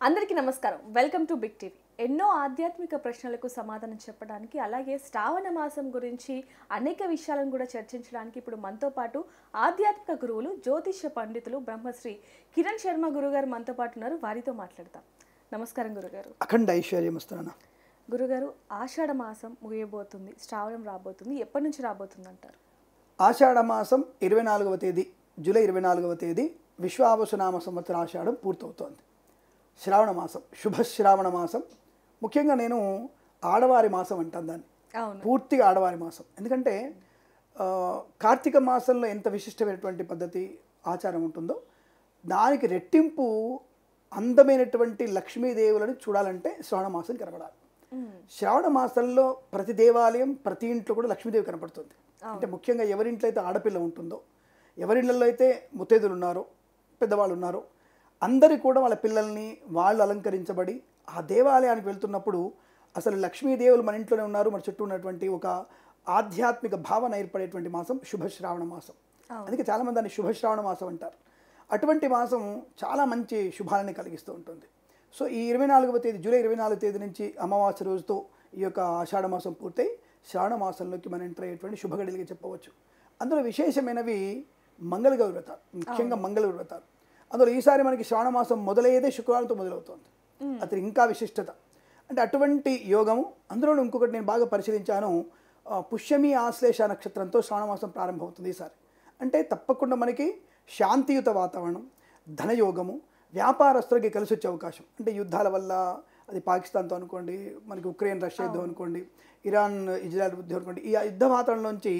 అందరికీ నమస్కారం. Welcome to Big TV. ఎన్నో ఆధ్యాత్మిక ప్రశ్నలకు సమాధానం చెప్పడానికి, అలాగే శ్రావణ మాసం గురించి అనేక విషయాలను కూడా చర్చించడానికి ఇప్పుడు మనతో పాటు ఆధ్యాత్మిక గురువులు, జ్యోతిష్య పండితులు బ్రహ్మశ్రీ కిరణ్ శర్మ గురుగారు మనతో పాటు ఉన్నారు. వారితో మాట్లాడతాం. నమస్కారం గురుగారు. అఖండ ఐశ్వర్యం వస్తున్నాను. గురుగారు, ఆషాఢ మాసం ముగియబోతుంది, శ్రావణం రాబోతుంది. ఎప్పటి నుంచి రాబోతుంది అంటారు? ఆషాఢ మాసం 24వ తేదీ, జూలై 24వ తేదీ విశ్వావసునామ సంవత్సర ఆషాఢం పూర్తవుతోంది. శ్రావణ మాసం, శుభ శ్రావణ మాసం. ముఖ్యంగా నేను ఆడవారి మాసం అంటాను దాన్ని. పూర్తిగా ఆడవారి మాసం. ఎందుకంటే కార్తీక మాసంలో ఎంత విశిష్టమైనటువంటి పద్ధతి ఆచారం ఉంటుందో దానికి రెట్టింపు అందమైనటువంటి లక్ష్మీదేవులను చూడాలంటే శ్రావణ మాసం కనబడాలి. శ్రావణ మాసంలో ప్రతి దేవాలయం, ప్రతి ఇంట్లో కూడా లక్ష్మీదేవి కనపడుతుంది. అంటే ముఖ్యంగా ఎవరింట్లో అయితే ఆడపిల్ల ఉంటుందో, ఎవరిళ్ళల్లో అయితే ముత్తైదులు ఉన్నారో, పెద్దవాళ్ళు ఉన్నారో, అందరి కూడా వాళ్ళ పిల్లల్ని వాళ్ళు అలంకరించబడి ఆ దేవాలయానికి వెళ్తున్నప్పుడు అసలు లక్ష్మీదేవులు మన ఇంట్లోనే ఉన్నారు, మన చుట్టూ ఉన్నటువంటి ఒక ఆధ్యాత్మిక భావన ఏర్పడేటువంటి మాసం శుభశ్రావణ మాసం. అందుకే చాలామంది దాన్ని శుభశ్రావణ మాసం అంటారు. అటువంటి మాసం చాలా మంచి శుభాలని కలిగిస్తూ ఉంటుంది. సో ఈ 24వ తేదీ, జూలై 24వ తేదీ నుంచి అమావాస్య రోజుతో ఈ యొక్క ఆషాఢ మాసం పూర్తయి శ్రావణ మాసంలోకి మనం ఎంటర్ అయ్యేటువంటి శుభగడిలుగా చెప్పవచ్చు. అందులో విశేషమైనవి మంగళగౌరి వ్రతాలు, ముఖ్యంగా మంగళగౌరి వ్రతాలు. అందులో ఈసారి మనకి శ్రావణ మాసం మొదలయ్యేదే శుక్రవారంతో మొదలవుతుంది. అది ఇంకా విశిష్టత. అంటే అటువంటి యోగము. అందులో ఇంకొకటి నేను బాగా పరిశీలించాను, పుష్యమి ఆశ్లేష నక్షత్రంతో శ్రావణ మాసం ప్రారంభమవుతుంది ఈసారి. అంటే తప్పకుండా మనకి శాంతియుత వాతావరణం, ధనయోగము, వ్యాపారస్తులకి కలిసి వచ్చే అవకాశం. అంటే యుద్ధాల వల్ల, అది పాకిస్తాన్తో అనుకోండి, మనకి ఉక్రెయిన్ రష్యా యుద్ధం అనుకోండి, ఇరాన్ ఇజ్రాయెల్ యుద్ధం అనుకోండి, ఈ యుద్ధ వాతావరణం నుంచి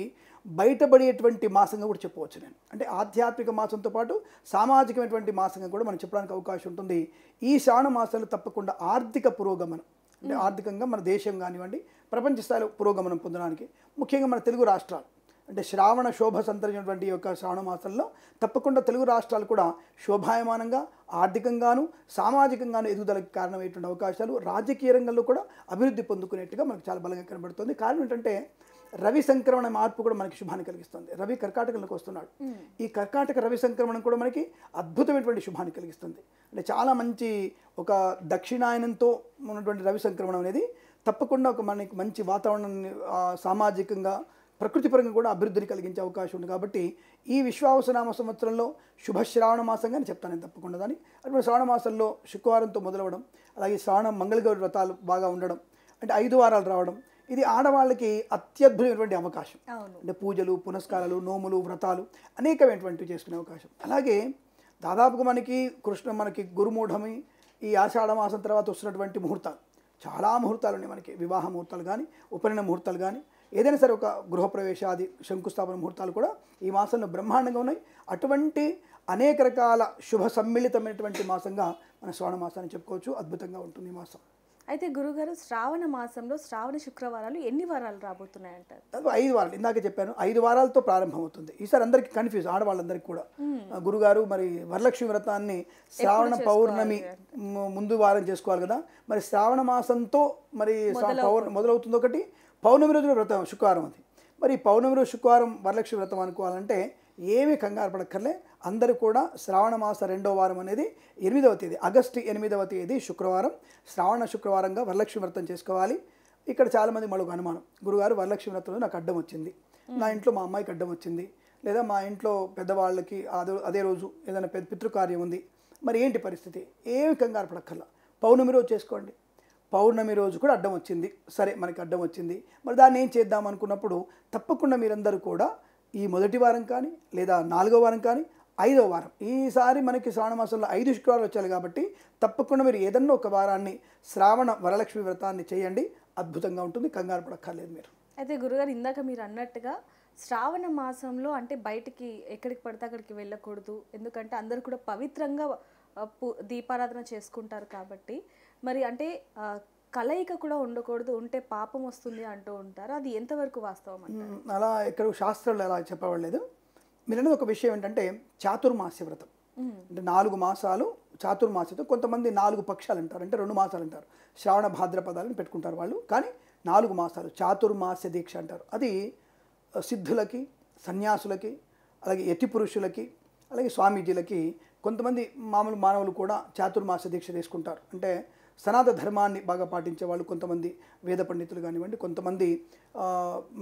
బయటపడేటువంటి మాసంగా కూడా చెప్పవచ్చు నేను. అంటే ఆధ్యాత్మిక మాసంతో పాటు సామాజికమైనటువంటి మాసంగా కూడా మనం చెప్పడానికి అవకాశం ఉంటుంది. ఈ శ్రావణ మాసాలు తప్పకుండా ఆర్థిక పురోగమనం, అంటే ఆర్థికంగా మన దేశం కానివ్వండి, ప్రపంచ స్థాయిలో పురోగమనం పొందడానికి, ముఖ్యంగా మన తెలుగు రాష్ట్రాలు అంటే శ్రావణ శోభ సంతరించినటువంటి యొక్క శ్రావణ మాసంలో తప్పకుండా తెలుగు రాష్ట్రాలు కూడా శోభాయమానంగా, ఆర్థికంగాను సామాజికంగాను ఎదుగుదలకు కారణమయ్యేటువంటి అవకాశాలు, రాజకీయ రంగంలో కూడా అభివృద్ధి పొందుకునేట్టుగా మనకు చాలా బలంగా కనబడుతుంది. కారణం ఏంటంటే రవి సంక్రమణ మార్పు కూడా మనకి శుభాన్ని కలిగిస్తుంది. రవి కర్కాటకంలోకి వస్తున్నాడు. ఈ కర్కాటక రవి సంక్రమణం కూడా మనకి అద్భుతమైనటువంటి శుభాన్ని కలిగిస్తుంది. అంటే చాలా మంచి ఒక దక్షిణాయనంతో ఉన్నటువంటి రవి సంక్రమణం అనేది తప్పకుండా ఒక మనకి మంచి వాతావరణాన్ని, సామాజికంగా ప్రకృతిపరంగా కూడా అభివృద్ధిని కలిగించే అవకాశం ఉంది. కాబట్టి ఈ విశ్వావసునామ సంవత్సరంలో శుభశ్రావణ మాసంగా నేను చెప్తాను నేను తప్పకుండా దాన్ని. అటువంటి శ్రావణ మాసంలో శుక్రవారంతో మొదలవడం, అలాగే శ్రావణ మంగళగౌరి వ్రతాలు బాగా ఉండడం, అంటే 5 వారాలు రావడం, ఇది ఆడవాళ్ళకి అత్యద్భుతమైనటువంటి అవకాశం. అంటే పూజలు, పునస్కారాలు, నోములు, వ్రతాలు అనేకమైనటువంటివి చేసుకునే అవకాశం. అలాగే దాదాపుగా మనకి గురుమూఢమి, ఈ ఆషాఢ మాసం తర్వాత వస్తున్నటువంటి ముహూర్తాలు, చాలా ముహూర్తాలు ఉన్నాయి మనకి. వివాహ ముహూర్తాలు కానీ, ఉపనయన ముహూర్తాలు కానీ, ఏదైనా సరే ఒక గృహప్రవేశాది, శంకుస్థాపన ముహూర్తాలు కూడా ఈ మాసంలో బ్రహ్మాండంగా ఉన్నాయి. అటువంటి అనేక రకాల శుభ సమ్మిళితమైనటువంటి మాసంగా మన శ్రావణ మాసాన్ని చెప్పుకోవచ్చు. అద్భుతంగా ఉంటుంది ఈ మాసం. అయితే గురుగారు, శ్రావణ మాసంలో శ్రావణ శుక్రవారాలు ఎన్ని వారాలు రాబోతున్నాయంటారు? 5 వారాలు. ఇందాక చెప్పాను, 5 వారాలతో ప్రారంభమవుతుంది. ఈసారి అందరికీ కన్ఫ్యూజ్, ఆడవాళ్ళందరికీ కూడా. గురుగారు మరి వరలక్ష్మి వ్రతాన్ని శ్రావణ పౌర్ణమి ముందు వారం చేసుకోవాలి కదా, మరి శ్రావణ మాసంతో మరి మొదలవుతుంది ఒకటి, పౌర్ణమి రోజున వ్రతం శుక్రవారం అది. మరి పౌర్ణమి రోజు శుక్రవారం వరలక్ష్మి వ్రతం అనుకోవాలంటే ఏమీ కంగారు పడక్కర్లే. అందరూ కూడా శ్రావణ మాస 2వ వారం అనేది 8వ తేదీ, ఆగస్టు 8వ తేదీ శుక్రవారం శ్రావణ శుక్రవారంగా వరలక్ష్మి వ్రతం చేసుకోవాలి. ఇక్కడ చాలామంది మరొక అనుమానం, గురుగారు వరలక్ష్మి వ్రతంలో నాకు అడ్డం వచ్చింది, నా ఇంట్లో మా అమ్మాయికి అడ్డం వచ్చింది, లేదా మా ఇంట్లో పెద్దవాళ్ళకి అదే రోజు ఏదైనా పితృకార్యం ఉంది, మరి ఏంటి పరిస్థితి? ఏమి కంగారు పడక్కర్లా, పౌర్ణమి రోజు చేసుకోండి. పౌర్ణమి రోజు కూడా అడ్డం వచ్చింది, సరే మనకి అడ్డం వచ్చింది, మరి దాన్ని ఏం చేద్దాం అనుకున్నప్పుడు తప్పకుండా మీరందరూ కూడా ఈ మొదటి వారం కానీ, లేదా 4వ వారం కానీ, 5వ వారం, ఈసారి మనకి శ్రావణ మాసంలో 5 శుక్రవారాలు వచ్చాయి కాబట్టి తప్పకుండా మీరు ఏదన్నా ఒక వారాన్ని శ్రావణ వరలక్ష్మి వ్రతాన్ని చేయండి. అద్భుతంగా ఉంటుంది, కంగారు పడక్కర్లేదు మీరు. అయితే గురుగారు, ఇందాక మీరు అన్నట్టుగా శ్రావణ మాసంలో అంటే బయటికి ఎక్కడికి పడితే అక్కడికి వెళ్ళకూడదు, ఎందుకంటే అందరూ కూడా పవిత్రంగా దీపారాధన చేసుకుంటారు కాబట్టి, మరి అంటే కలయిక కూడా ఉండకూడదు, ఉంటే పాపం వస్తుంది అంటూ ఉంటారు. అది ఎంతవరకు వాస్తవం అంటారు? అలా ఇక్కడ శాస్త్రాలు అలా చెప్పబడలేదు. మీరు అనేది ఒక విషయం ఏంటంటే చాతుర్మాస్య వ్రతం, అంటే 4 మాసాలు చాతుర్మాస్యతో, కొంతమంది 4 పక్షాలు అంటారు, అంటే 2 మాసాలు అంటారు, శ్రావణ భాద్రపదాలను పెట్టుకుంటారు వాళ్ళు, కానీ 4 మాసాలు చాతుర్మాస్య దీక్ష అంటారు. అది సిద్ధులకి, సన్యాసులకి, అలాగే యతి పురుషులకి, అలాగే స్వామీజీలకి కొంతమంది మామూలు మానవులు కూడా చాతుర్మాస దీక్ష తీసుకుంటారు. అంటే సనాతన ధర్మాన్ని బాగా పాటించే వాళ్ళు కొంతమంది వేద పండితులు కానివ్వండి, కొంతమంది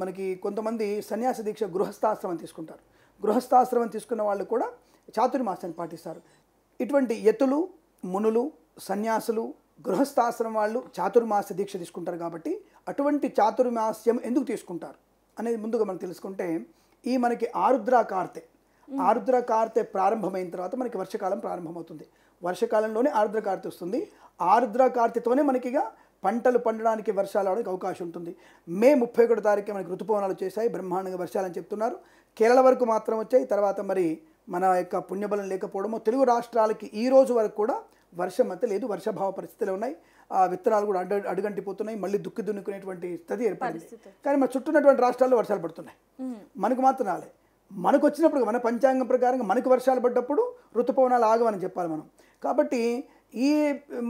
మనకి కొంతమంది సన్యాస దీక్ష గృహస్థాశ్రమం తీసుకుంటారు. గృహస్థాశ్రమం తీసుకున్న వాళ్ళు కూడా చాతుర్మాసాన్ని పాటిస్తారు. ఇటువంటి యతులు, మునులు, సన్యాసులు, గృహస్థాశ్రమం వాళ్ళు చాతుర్మాస దీక్ష తీసుకుంటారు. కాబట్టి అటువంటి చాతుర్మాస్యం ఎందుకు తీసుకుంటారు అనేది ముందుగా మనం తెలుసుకుంటే, ఈ మనకి ఆరుద్ర కార్తె ప్రారంభమైన తర్వాత మనకి వర్షకాలం ప్రారంభమవుతుంది. వర్షకాలంలోనే ఆరుద్ర కార్తె వస్తుంది. ఆరుద్ర కార్తెతోనే మనకిగా పంటలు పండడానికి వర్షాలు అవడానికి అవకాశం ఉంటుంది. మే 31 తారీఖు మనకి ఋతుపవనాలు వచ్చేసాయి, బ్రహ్మాండంగా వర్షాలని చెప్తున్నారు. కేరళ వరకు మాత్రం వచ్చాయి. తర్వాత మరి మన యొక్క పుణ్యబలం లేకపోవడము, తెలుగు రాష్ట్రాలకి ఈ రోజు వరకు కూడా వర్షం అయితే లేదు, వర్షభావ పరిస్థితులు ఉన్నాయి. విత్తనాలు కూడా అడుగంటిపోతున్నాయి, మళ్ళీ దుక్కి దున్నుకునేటువంటి స్థితి ఏర్పడింది. కానీ మన చుట్టూన్నటువంటి రాష్ట్రాల్లో వర్షాలు పడుతున్నాయి, మనకు మాత్రం రాలే. మనకు వచ్చినప్పుడు మన పంచాంగం ప్రకారంగా మనకు వర్షాలు పడ్డప్పుడు ఋతుపవనాలు ఆగమని చెప్పాలి మనం. కాబట్టి ఈ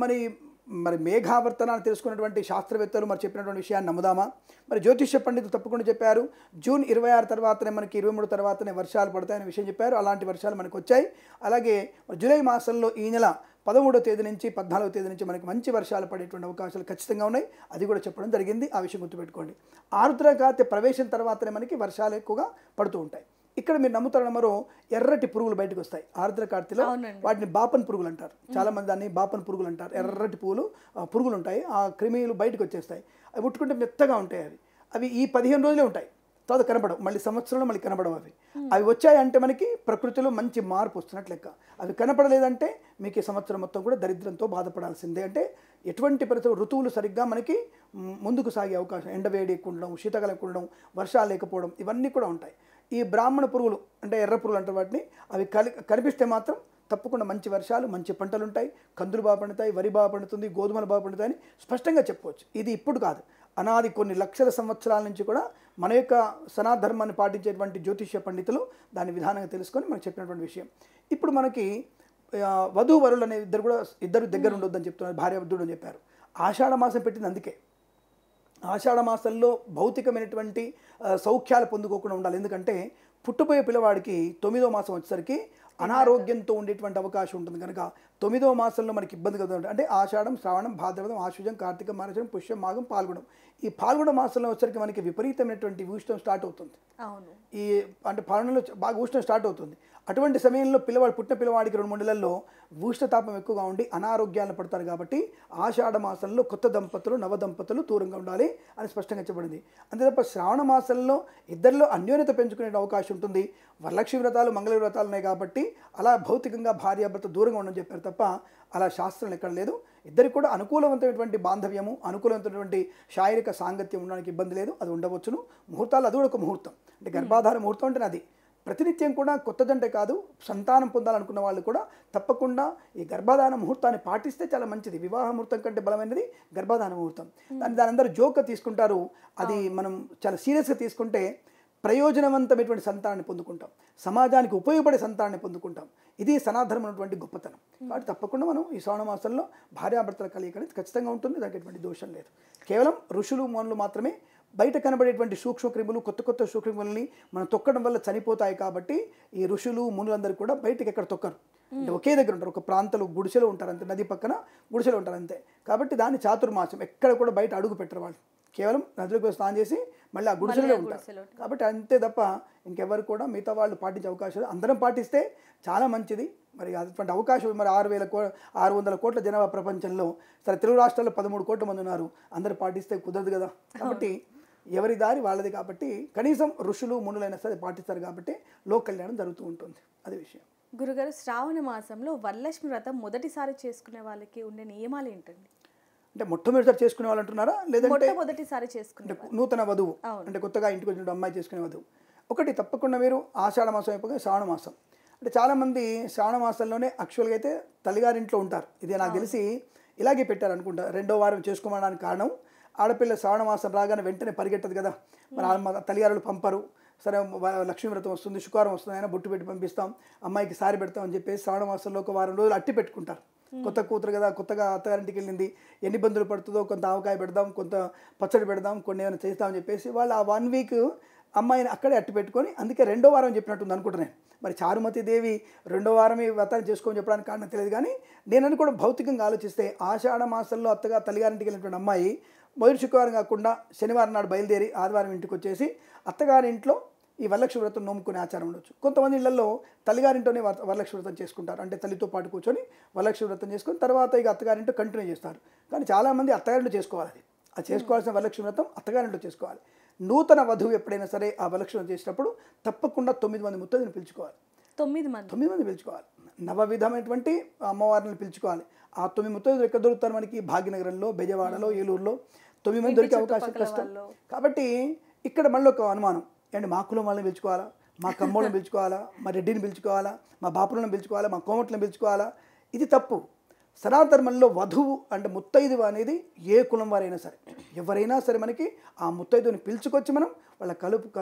మరి మేఘావర్తనాన్ని తెలుసుకున్నటువంటి శాస్త్రవేత్తలు మరి చెప్పినటువంటి విషయాన్ని నమ్ముదామా? మరి జ్యోతిష్య పండితులు తప్పకుండా చెప్పారు, జూన్ 26 తర్వాతనే మనకి 23 తర్వాతనే వర్షాలు పడతాయనే విషయం చెప్పారు. అలాంటి వర్షాలు మనకు వచ్చాయి. అలాగే జూలై మాసంలో ఈ నెల 13వ తేదీ నుంచి 14వ తేదీ నుంచి మనకి మంచి వర్షాలు పడేటువంటి అవకాశాలు ఖచ్చితంగా ఉన్నాయి. అది కూడా చెప్పడం జరిగింది. ఆ విషయం గుర్తుపెట్టుకోండి. ఆరుద్ర కార్తె ప్రవేశం తర్వాతనే మనకి వర్షాలు ఎక్కువగా పడుతూ ఉంటాయి. ఇక్కడ మీరు నమ్ముతారు నమ్మరో, ఎర్రటి పురుగులు బయటకు వస్తాయి ఆరుద్ర కార్తెలో. వాటిని బాపన్ పురుగులు అంటారు. చాలా మంది దాన్ని బాపన్ పురుగులు అంటారు. ఎర్రటి పురుగులు ఉంటాయి, ఆ క్రిమిలు బయటకు వచ్చేస్తాయి. అవి ముట్టుకుంటే మెత్తగా ఉంటాయి. అవి ఈ 15 రోజులే ఉంటాయి, తర్వాత కనపడవు. మళ్ళీ సంవత్సరంలో మళ్ళీ కనపడవు. అవి వచ్చాయంటే మనకి ప్రకృతిలో మంచి మార్పు వస్తున్నట్లు లెక్క. అవి కనపడలేదంటే మీకు ఈ సంవత్సరం మొత్తం కూడా దరిద్రంతో బాధపడాల్సిందే. అంటే ఎటువంటి పరిస్థితులు, ఋతువులు సరిగ్గా మనకి ముందుకు సాగే అవకాశం, ఎండవేడి ఎక్కువ ఉండడం, శీతకాలం ఎక్కువ ఉండడం, వర్షాలు లేకపోవడం, ఇవన్నీ కూడా ఉంటాయి. ఈ బ్రాహ్మణ పురుగులు అంటే ఎర్ర పురుగులు అంటారు వాటిని, అవి కనిపిస్తే మాత్రం తప్పకుండా మంచి వర్షాలు, మంచి పంటలు ఉంటాయి, కందులు బాగా పండుతాయి, వరి బాగా పండుతుంది, గోధుమలు బాగా పండుతాయని స్పష్టంగా చెప్పవచ్చు. ఇది ఇప్పుడు కాదు, అనాది కొన్ని లక్షల సంవత్సరాల నుంచి కూడా మన యొక్క సనాతన ధర్మాన్ని పాటించేటువంటి జ్యోతిష్య పండితులు దాని విధానంగా తెలుసుకొని మనకు చెప్పినటువంటి విషయం. ఇప్పుడు మనకి వధూవరులు అనే ఇద్దరు దగ్గర ఉండొద్దని చెప్తున్నారు, భార్యాభర్తలు అని చెప్పారు. ఆషాఢ మాసం పెట్టింది అందుకే. ఆషాఢ మాసంలో భౌతికమైనటువంటి సౌఖ్యాలు పొందుకోకుండా ఉండాలి. ఎందుకంటే పుట్టబోయే పిల్లవాడికి 9వ మాసం వచ్చేసరికి అనారోగ్యంతో ఉండేటువంటి అవకాశం ఉంటుంది. కనుక 9వ మాసంలో మనకి ఇబ్బంది కలుగుతుంది. అంటే ఆషాఢం, శ్రావణం, భాద్రపదం, ఆశ్వజం, కార్తీక, మార్గశిరం, పుష్యం, మాఘం, పాల్గొనం. ఈ పాల్గొన మాసంలో వచ్చేసరికి మనకి విపరీతమైనటువంటి ఉష్ణం స్టార్ట్ అవుతుంది. ఈ అంటే పాలనలో బాగా ఉష్ణం స్టార్ట్ అవుతుంది. అటువంటి సమయంలో పుట్టిన పిల్లవాడికి 2-3 నెలల్లో ఉష్ణతాపం ఎక్కువగా ఉండి అనారోగ్యాలను పడతారు. కాబట్టి ఆషాఢ మాసంలో కొత్త దంపతులు, నవ దంపతులు దూరంగా ఉండాలి అని స్పష్టంగా చెప్పబడింది. అంతే తప్ప శ్రావణ మాసంలో ఇద్దరిలో అన్యోన్యత పెంచుకునే అవకాశం ఉంటుంది. వరలక్ష్మి వ్రతాలు, మంగళ వ్రతాలు ఉన్నాయి కాబట్టి అలా భౌతికంగా భార్యాభర్త దూరంగా ఉండని చెప్పారు తప్ప అలా శాస్త్రం ఎక్కడ లేదు. ఇద్దరికి కూడా అనుకూలవంతమైనటువంటి బాంధవ్యము, అనుకూలమైనటువంటి శారీరక సాంగత్యం ఉండడానికి ఇబ్బంది లేదు. అది ఉండవచ్చును. ముహూర్తాలు అది కూడా ఒక ముహూర్తం. అంటే గర్భాధార ముహూర్తం అంటే అది ప్రతినిత్యం కూడా కొత్తదంటే కాదు, సంతానం పొందాలనుకున్న వాళ్ళు కూడా తప్పకుండా ఈ గర్భాధాన ముహూర్తాన్ని పాటిస్తే చాలా మంచిది. వివాహ ముహూర్తం కంటే బలమైనది గర్భాధాన ముహూర్తం. దాని అందరూ జోక్గా తీసుకుంటారు. అది మనం చాలా సీరియస్గా తీసుకుంటే ప్రయోజనవంతమైనటువంటి సంతానాన్ని పొందుకుంటాం, సమాజానికి ఉపయోగపడే సంతానాన్ని పొందుకుంటాం. ఇది సనాతనం ఉన్నటువంటి గొప్పతనం. కాబట్టి తప్పకుండా మనం ఈ శ్రావణ మాసంలో భార్యాభర్తల కలయిక అనేది ఖచ్చితంగా ఉంటుంది. దానికి ఎటువంటి దోషం లేదు. కేవలం ఋషులు, మనులు మాత్రమే బయట కనబడేటువంటి సూక్ష్మక్రిములు, కొత్త సూక్ష్మక్రిములని మనం తొక్కడం వల్ల చనిపోతాయి. కాబట్టి ఈ ఋషులు, మునులందరూ కూడా బయటకు ఎక్కడ తొక్కరు. అంటే ఒకే దగ్గర ఉంటారు, ఒక ప్రాంతంలో గుడిసెలో ఉంటారు అంతే, నది పక్కన గుడిసెలో ఉంటారు అంతే. కాబట్టి దాన్ని చాతుర్మాసం, ఎక్కడ కూడా బయట అడుగు పెట్టరు వాళ్ళు. కేవలం నదిలోకి స్నానం చేసి మళ్ళీ ఆ గుడిసెలో ఉంటారు. కాబట్టి అంతే తప్ప ఇంకెవరు కూడా మిగతా వాళ్ళు పాటించే అవకాశాలు అందరం పాటిస్తే చాలా మంచిది. మరి అటువంటి అవకాశం మరి 600 కోట్ల జనాభా ప్రపంచంలో, సరే తెలుగు రాష్ట్రాల్లో 13 కోట్ల మంది ఉన్నారు, అందరూ పాటిస్తే కుదరదు కదా. కాబట్టి ఎవరి దారి వాళ్ళది. కాబట్టి కనీసం ఋషులు, మునులైనా సరే పాటిస్తారు. కాబట్టి లోక కళ్యాణం జరుగుతూ ఉంటుంది. అది విషయం. గురుగారు, శ్రావణ మాసంలో వరలక్ష్మి వ్రతం మొదటిసారి చేసుకునే వాళ్ళకి ఉండే నియమాలు ఏంటండి? అంటే మొట్టమొదటిసారి చేసుకునే వాళ్ళు అంటున్నారా, లేదంటే మొదటిసారి చేసుకునే నూతన వధువు అంటే కొత్తగా ఇంటికి వచ్చిన అమ్మాయి చేసుకునే వధువు? ఒకటి తప్పకుండా మీరు ఆషాఢ మాసం అయిపోయి శ్రావణ మాసం, అంటే చాలామంది శ్రావణ మాసంలోనే యాక్చువల్గా అయితే తల్లిగారింట్లో ఉంటారు. ఇది నాకు తెలిసి ఇలాగే పెట్టారు అనుకుంటా. 2వ వారం చేసుకోవడానికి కారణం, ఆడపిల్ల శ్రావణ మాసం రాగానే వెంటనే పరిగెట్టదు కదా. మరి తల్లిగారులు పంపరు. సరే లక్ష్మీ వ్రతం వస్తుంది, శుక్రవారం వస్తుంది, అయినా బొట్టు పెట్టి పంపిస్తాం, అమ్మాయికి సారి పెడతాం అని చెప్పేసి శ్రావణ మాసంలో ఒక వారం రోజులు అట్టి పెట్టుకుంటారు. కొత్త కూతురు కదా, కొత్తగా అత్తగారింటికి వెళ్ళింది, ఎన్ని ఇబ్బందులు పడుతుందో, కొంత ఆవకాయ పెడదాం, కొంత పచ్చడి పెడదాం, కొన్ని ఏమైనా చేస్తామని చెప్పేసి వాళ్ళు ఆ 1 వీక్ అమ్మాయిని అక్కడే అట్టు పెట్టుకొని, అందుకే రెండో వారం చెప్పినట్టుంది అనుకుంటున్నాను. మరి చారుమతి దేవి రెండో వారమే వ్రతాన్ని చేసుకోమని చెప్పడానికి కారణం తెలియదు. కానీ నేను అనుకోవడం భౌతికంగా ఆలోచిస్తే ఆషాఢ మాసంలో అత్తగా తల్లిగారింటికి వెళ్ళినటువంటి అమ్మాయి మొదటి శుక్రవారం కాకుండా శనివారం నాడు బయలుదేరి ఆదివారం ఇంటికి వచ్చేసి అత్తగారి ఇంట్లో ఈ వరలక్ష్మి వ్రతం నోముకునే ఆచారం ఉండొచ్చు. కొంతమంది ఇళ్లలో తల్లిగారింటోనే వరలక్ష్మి వ్రతం చేసుకుంటారు. అంటే తల్లితో పాటు కూర్చొని వరలక్ష్మి వ్రతం చేసుకొని తర్వాత ఇక అత్తగారింటో కంటిన్యూ చేస్తారు. కానీ చాలామంది అత్తగారింటో చేసుకోవాలి. అది చేసుకోవాల్సిన వరలక్ష్మి వ్రతం అత్తగారింటో చేసుకోవాలి. నూతన వధువు ఎప్పుడైనా సరే ఆ వరలక్ష్మి వ్రతం చేసినప్పుడు తప్పకుండా 9 మంది ముత్తైదువుని పిలుచుకోవాలి. 9 మంది పిలుచుకోవాలి. నవవిధమైనటువంటి అమ్మవారిని పిలుచుకోవాలి. ఆ 9 ముత్తైదువులు ఎక్కడ దొరుకుతారు మనకి? భాగ్యనగరంలో, బెజవాడలో, ఏలూరులో 9 మంది దొరికే అవకాశం కష్టం. కాబట్టి ఇక్కడ మళ్ళీ ఒక అనుమానం, ఏంటి మా కులం వాళ్ళని పిలుచుకోవాలా, మా కమ్మోళ్ళని పిలుచుకోవాలా, మా రెడ్డిని పిలుచుకోవాలా, మా బాపులను పిలుచుకోవాలా, మా కోమట్లను పిలుచుకోవాలా? ఇది తప్పు. సనాతనంలో వధువు అంటే ముత్తైదువు అనేది ఏ కులం వారైనా సరే, ఎవరైనా సరే మనకి ఆ ముత్తైదువుని పిలుచుకొచ్చి మనం వాళ్ళ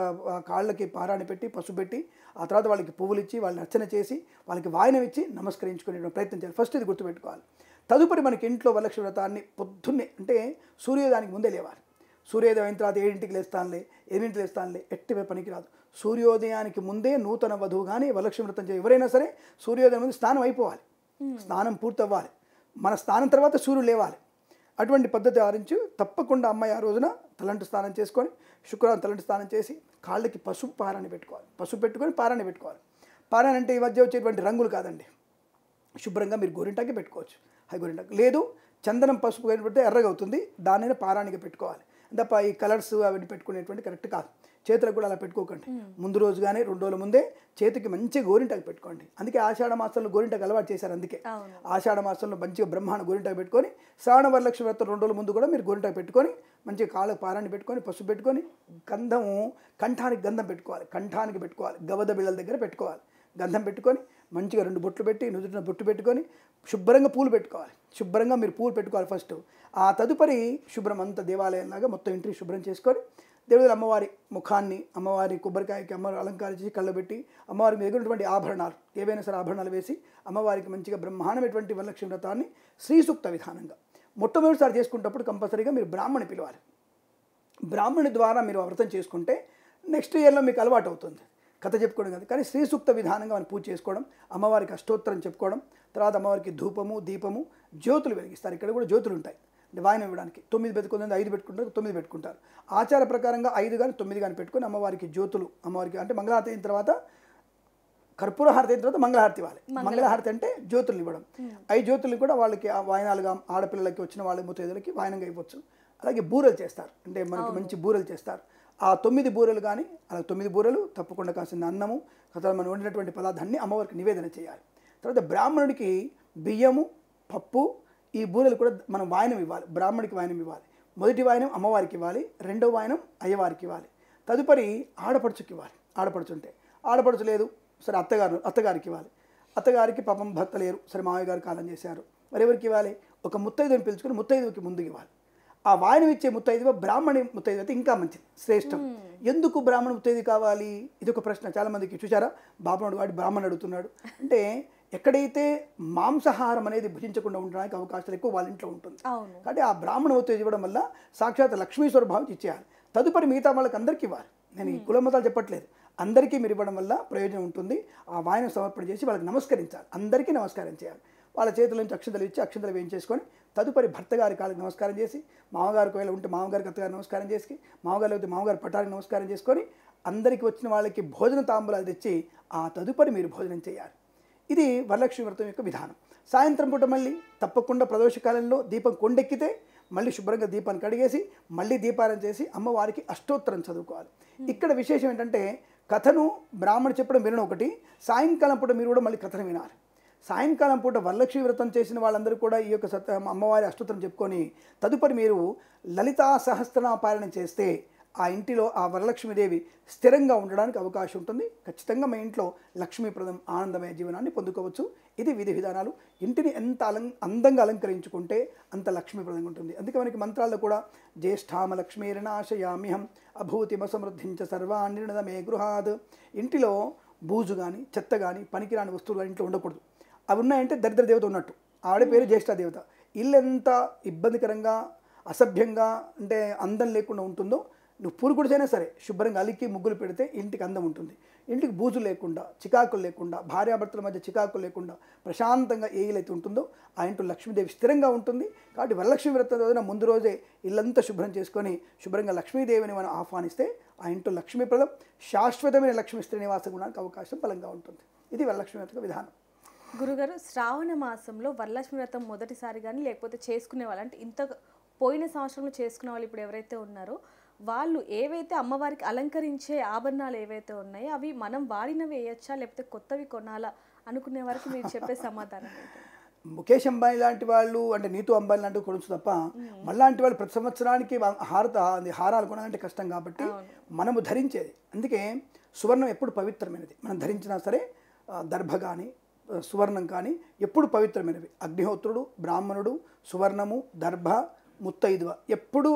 కాళ్ళకి పారాన్ని పెట్టి పసుపు పెట్టి ఆ తర్వాత వాళ్ళకి పువ్వులు ఇచ్చి వాళ్ళని అర్చన చేసి వాళ్ళకి వాయనం ఇచ్చి నమస్కరించుకునే ప్రయత్నం చేయాలి. ఫస్ట్ ఇది గుర్తుపెట్టుకోవాలి. తదుపరి మనకి ఇంట్లో వరలక్ష్మి వ్రతాన్ని పొద్దున్నే అంటే సూర్యోదయానికి ముందే లేవాలి. సూర్యోదయం అయిన తర్వాత 7ంటికి లేస్తానులే, 8ంటికి లేస్తానులే, ఎట్టివే పనికి రాదు. సూర్యోదయానికి ముందే నూతన వధువు కానీ వరలక్ష్మి వ్రతం ఎవరైనా సరే సూర్యోదయం ముందు స్నానం అయిపోవాలి. స్నానం పూర్తి అవ్వాలి. మన స్నానం తర్వాత సూర్యుడు లేవాలి. అటువంటి పద్ధతి ఆరించి తప్పకుండా అమ్మాయి ఆ రోజున తలంటు స్నానం చేసుకొని శుక్రవారం తలంటు స్నానం చేసి కాళ్ళకి పసుపు పారాన్ని పెట్టుకోవాలి. పసుపు పెట్టుకొని పారాన్ని పెట్టుకోవాలి. పారాన్ని అంటే ఈ మధ్య వచ్చేటువంటి రంగులు కాదండి. శుభ్రంగా మీరు గోరింటాకే పెట్టుకోవచ్చు. హై గోరింటాకు లేదు, చందనం పసుపు పెడితే ఎర్రగా అవుతుంది, దానిని పారానికి పెట్టుకోవాలి తప్ప ఈ కలర్స్ అవన్నీ పెట్టుకునేటువంటి కరెక్ట్ కాదు. చేతులకు కూడా అలా పెట్టుకోకండి. ముందు రోజు కానీ 2 రోజుల ముందే చేతికి మంచి గోరింటాకు పెట్టుకోండి. అందుకే ఆషాఢ మాసంలో గోరింటాకు అలవాటు చేశారు. అందుకే ఆషాఢ మాసంలో మంచిగా బ్రహ్మాండ గోరింటాకు పెట్టుకొని శ్రావణ వరలక్ష్మి వ్రతం 2 రోజుల ముందు కూడా మీరు గోరింటాకు పెట్టుకొని మంచిగా కాళ్ళకు పారాన్ని పెట్టుకొని పసుపు పెట్టుకొని గంధము కంఠానికి గంధం పెట్టుకోవాలి. కంఠానికి పెట్టుకోవాలి, గవద బిళ్ళల దగ్గర పెట్టుకోవాలి. గంధం పెట్టుకొని మంచిగా 2 బొట్లు పెట్టి నుదుటిన బొట్టు పెట్టుకొని శుభ్రంగా పూలు పెట్టుకోవాలి. శుభ్రంగా మీరు పూలు పెట్టుకోవాలి ఫస్ట్. ఆ తదుపరి శుభ్రం అంతా దేవాలయంలాగా మొత్తం ఇంటిని శుభ్రం చేసుకొని దేవుడు అమ్మవారి ముఖాన్ని, అమ్మవారి కొబ్బరికాయకి అమ్మవారి అలంకరించి కళ్ళబెట్టి అమ్మవారికి ఎదురున్నటువంటి ఆభరణాలు ఏవైనా సరే ఆభరణాలు వేసి అమ్మవారికి మంచిగా బ్రహ్మాండమైనటువంటి వరలక్ష్మి వ్రతాన్ని శ్రీసూక్త విధానంగా మొట్టమొదటిసారి చేసుకున్నప్పుడు కంపల్సరీగా మీరు బ్రాహ్మణి పిలవాలి. బ్రాహ్మణి ద్వారా మీరు వ్రతం చేసుకుంటే నెక్స్ట్ ఇయర్లో మీకు అలవాటు అవుతుంది. కథ చెప్పుకోవడం కాదు, కానీ శ్రీసూక్త విధానంగా మనం పూజ చేసుకోవడం, అమ్మవారికి అష్టోత్తరం చెప్పుకోవడం, తర్వాత అమ్మవారికి ధూపము దీపము జ్యోతులు వెలిగిస్తారు. ఇక్కడ కూడా జ్యోతులు ఉంటాయి. అంటే వాయనం ఇవ్వడానికి 9 పెట్టుకుంటుంది, 5 పెట్టుకుంటారు, 9 పెట్టుకుంటారు. ఆచార ప్రకారంగా 5 కానీ 9 కానీ పెట్టుకొని అమ్మవారికి జ్యోతులు, అమ్మవారికి అంటే మంగళహారతి అయిన తర్వాత కర్పూర హారతి అయిన తర్వాత మంగళహారతి ఇవ్వాలి. మంగళహారతి అంటే జ్యోతులు ఇవ్వడం. 5 జ్యోతులు కూడా వాళ్ళకి వాయనాలుగా ఆడపిల్లలకి వచ్చిన వాళ్ళ ముత్తైదులకి వాయనంగా ఇవ్వచ్చు. అలాగే బూరెలు చేస్తారు, అంటే మనకి మంచి బూరెలు చేస్తారు. ఆ 9 బూరెలు కానీ అలా 9 బూరెలు తప్పకుండా కాసిన అన్నము తర్వాత మనం వండినటువంటి పదార్థాన్ని అమ్మవారికి నివేదన చేయాలి. తర్వాత బ్రాహ్మణుడికి బియ్యము పప్పు ఈ బూరెలు కూడా మనం వాయనం ఇవ్వాలి. బ్రాహ్మణికి వాయనం ఇవ్వాలి. మొదటి వాయనం అమ్మవారికి ఇవ్వాలి, రెండో వాయనం అయ్యవారికి ఇవ్వాలి. తదుపరి ఆడపడుచుకి ఇవ్వాలి. ఆడపడుచు ఉంటే ఆడపడుచు లేదు సరే అత్తగారికి ఇవ్వాలి. అత్తగారికి పాపం భర్త లేరు సరే మామయ్య గారు కాలం చేశారు, మరి ఎవరికి ఇవ్వాలి? ఒక ముత్తైదుని పిలుచుకొని ముత్తైదుకి ముందుకు ఇవ్వాలి. ఆ వాయనం ఇచ్చే ముత్తైదువ బ్రాహ్మణి ముత్తైదు అయితే ఇంకా మంచిది, శ్రేష్టం. ఎందుకు బ్రాహ్మణ ముత్తైదు కావాలి? ఇది ఒక ప్రశ్న చాలామందికి. చూసారా, బాబునాడు వాడి బ్రాహ్మణుడు అడుగుతున్నాడు అంటే ఎక్కడైతే మాంసాహారం అనేది భుజించకుండా ఉండడానికి అవకాశాలు ఎక్కువ వాళ్ళ ఇంట్లో ఉంటుంది. కాబట్టి ఆ బ్రాహ్మణ ముత్తైదు ఇవ్వడం వల్ల సాక్షాత్ లక్ష్మీశ్వర భావం ఇచ్చేయాలి. తదుపరి మిగతా వాళ్ళకి అందరికీ ఇవ్వాలి. నేను ఈ కుల మతాలు చెప్పట్లేదు, అందరికీ మీరు ఇవ్వడం వల్ల ప్రయోజనం ఉంటుంది. ఆ వాయనం సమర్పణ చేసి వాళ్ళకి నమస్కరించాలి, అందరికీ నమస్కారం చేయాలి. వాళ్ళ చేతుల నుంచి అక్షంతలు ఇచ్చి అక్షంతలు వేయించేసుకొని తదుపరి భర్త గారి కాళ్ళకి నమస్కారం చేసి, మామగారికి ఒకవేళ ఉంటే మామగారికి అత్తగారు నమస్కారం చేసి, మామగారు లేకపోతే మామగారి పట్టానికి నమస్కారం చేసుకొని అందరికీ వచ్చిన వాళ్ళకి భోజన తాంబూలాలు తెచ్చి ఆ తదుపరి మీరు భోజనం చేయాలి. ఇది వరలక్ష్మి వ్రతం యొక్క విధానం. సాయంత్రం పూట మళ్ళీ తప్పకుండా ప్రదోషకాలంలో దీపం కొండెక్కితే మళ్ళీ శుభ్రంగా దీపాన్ని కడిగేసి మళ్ళీ దీపారాధన చేసి అమ్మవారికి అష్టోత్తరం చదువుకోవాలి. ఇక్కడ విశేషం ఏంటంటే కథను బ్రాహ్మణ చెప్పడం వినడం ఒకటి, సాయంకాలం పూట మీరు కూడా మళ్ళీ కథను వినాలి. సాయంకాలం పూట వరలక్ష్మి వ్రతం చేసిన వాళ్ళందరూ కూడా ఈ యొక్క అమ్మవారి అష్టోత్తరం చెప్పుకొని తదుపరి మీరు లలితా సహస్రనామ పారాయణ చేస్తే ఆ ఇంటిలో ఆ వరలక్ష్మీదేవి స్థిరంగా ఉండడానికి అవకాశం ఉంటుంది. ఖచ్చితంగా మీ ఇంట్లో లక్ష్మీప్రదం ఆనందమయ జీవనాన్ని పొందుకోవచ్చు. ఇది విధి విధానాలు. ఇంటిని ఎంత అందంగా అలంకరించుకుంటే అంత లక్ష్మీప్రదంగా ఉంటుంది. అందుకే మనకి మంత్రాల్లో కూడా జ్యేష్ఠామ లక్ష్మీర్నాశయామ్యహం అభూతిమ సమృద్ధించ సర్వాణిర్ణమే గృహాద్. ఇంటిలో బూజు కానీ చెత్త కానీ పనికిరాని వస్తువులు ఇంట్లో ఉండకూడదు. అవి ఉన్నాయంటే దరిద్ర దేవత ఉన్నట్టు. ఆవిడ పేరు జ్యేష్ఠ దేవత. ఇల్లు ఎంత ఇబ్బందికరంగా అసభ్యంగా అంటే అందం లేకుండా ఉంటుందో నువ్వు పూలు గుడిసైనా సరే శుభ్రంగా అలికి ముగ్గులు పెడితే ఇంటికి అందం ఉంటుంది. ఇంటికి బూజు లేకుండా, చికాకులు లేకుండా, భార్యాభర్తల మధ్య చికాకులు లేకుండా ప్రశాంతంగా ఏ ఇల్లు అయితే ఉంటుందో ఆ ఇంట్లో లక్ష్మీదేవి స్థిరంగా ఉంటుంది. కాబట్టి వరలక్ష్మి వ్రతం రోజున ముందు రోజే ఇల్లంతా శుభ్రం చేసుకొని శుభ్రంగా లక్ష్మీదేవిని మనం ఆహ్వానిస్తే ఆ ఇంట్లో లక్ష్మీప్రదం, శాశ్వతమైన లక్ష్మీ స్త్రీ నివాసం ఉండడానికి అవకాశం బలంగా ఉంటుంది. ఇది వరలక్ష్మి వ్రత విధానం. గురుగారు, శ్రావణ మాసంలో వరలక్ష్మి వ్రతం మొదటిసారి కానీ లేకపోతే చేసుకునే వాళ్ళు, అంటే ఇంత పోయిన సంవత్సరంలో చేసుకునే వాళ్ళు ఇప్పుడు ఎవరైతే ఉన్నారో వాళ్ళు ఏవైతే అమ్మవారికి అలంకరించే ఆభరణాలు ఏవైతే ఉన్నాయో అవి మనం వాడినవి వేయచ్చా లేకపోతే కొత్తవి కొనాలా అనుకునే వరకు మీరు చెప్పే సమాధానం ఏంటి? ముఖేష్ అంబానీ లాంటి వాళ్ళు, అంటే నీతూ అంబానీ లాంటివి కొనచ్చు తప్ప మళ్ళాంటి వాళ్ళు ప్రతి సంవత్సరానికి హారాలు కొనాలంటే కష్టం. కాబట్టి మనము ధరించేది, అందుకే సువర్ణం ఎప్పుడు పవిత్రమైనది. మనం ధరించినా సరే దర్భ కానీ సువర్ణం కానీ ఎప్పుడు పవిత్రమైనవి. అగ్నిహోత్రుడు, బ్రాహ్మణుడు, సువర్ణము, దర్భ, ముత్తైదువ ఎప్పుడు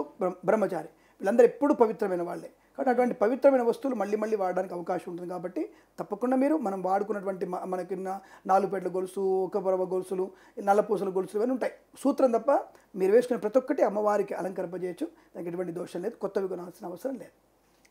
బ్రహ్మచారి, వీళ్ళందరూ ఎప్పుడు పవిత్రమైన వాళ్ళే. కాబట్టి అటువంటి పవిత్రమైన వస్తువులు మళ్ళీ మళ్ళీ వాడడానికి అవకాశం ఉంటుంది. కాబట్టి తప్పకుండా మీరు మనం వాడుకున్నటువంటి మనకి 4 పేట్ల గొలుసు, 1 పొరవ గొలుసులు, నల్లపూసల గొలుసులు ఇవన్నీ ఉంటాయి. సూత్రం తప్ప మీరు వేసుకునే ప్రతి ఒక్కటి అమ్మవారికి అలంకరింపజేయచ్చు. దానికి ఎటువంటి దోషం లేదు, కొత్తవి కొనాల్సిన అవసరం లేదు.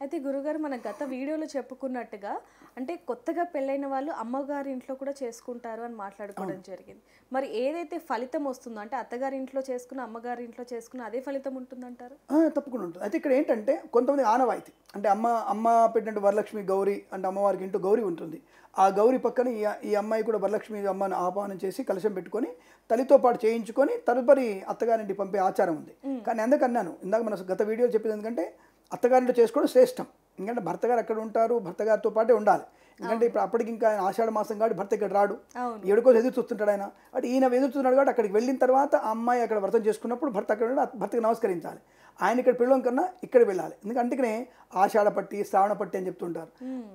అయితే గురుగారు, మన గత వీడియోలో చెప్పుకున్నట్టుగా అంటే కొత్తగా పెళ్ళైన వాళ్ళు అమ్మగారి ఇంట్లో కూడా చేసుకుంటారు అని మాట్లాడుకోవడం జరిగింది. మరి ఏదైతే ఫలితం వస్తుందో, అంటే అత్తగారి ఇంట్లో చేసుకున్న అమ్మగారి ఇంట్లో చేసుకున్న అదే ఫలితం ఉంటుందంటారు? తప్పకుండా ఉంటుంది. అయితే ఇక్కడ ఏంటంటే కొంతమంది ఆనవాయితీ, అంటే అమ్మ పెట్టినట్టు వరలక్ష్మి గౌరీ అంటే అమ్మవారికి ఇంటూ గౌరీ ఉంటుంది. ఆ గౌరీ పక్కన ఈ అమ్మాయి కూడా వరలక్ష్మి అమ్మని ఆహ్వానం చేసి కలశం పెట్టుకొని తల్లితో పాటు చేయించుకొని తదుపరి అత్తగారింటికి పంపే ఆచారం ఉంది. కానీ అందుకన్నాను ఇందాక మన గత వీడియోలో చెప్పేది, ఎందుకంటే అత్తగారింట్లో చేసుకోవడం శ్రేష్టం. ఎందుకంటే భర్త గారు అక్కడ ఉంటారు, భర్త గారితో పాటే ఉండాలి. ఎందుకంటే ఇప్పుడు అప్పటికి ఇంకా ఆయన ఆషాఢ మాసం కాబట్టి భర్త ఇక్కడ రాడు, ఎడుకోసం ఎదురు చూస్తుంటాడు ఆయన. అంటే ఈయన ఎదురు చూస్తున్నాడు కాబట్టి అక్కడికి వెళ్ళిన తర్వాత ఆ అమ్మాయి అక్కడ వ్రతం చేసుకున్నప్పుడు భర్త అక్కడ భర్తకి నమస్కరించాలి. ఆయన ఇక్కడ పిల్లలం కన్నా ఇక్కడ వెళ్ళాలి. ఎందుకంటే అందుకనే ఆషాఢ పట్టి, శ్రావణ పట్టి అని చెప్తుంటారు.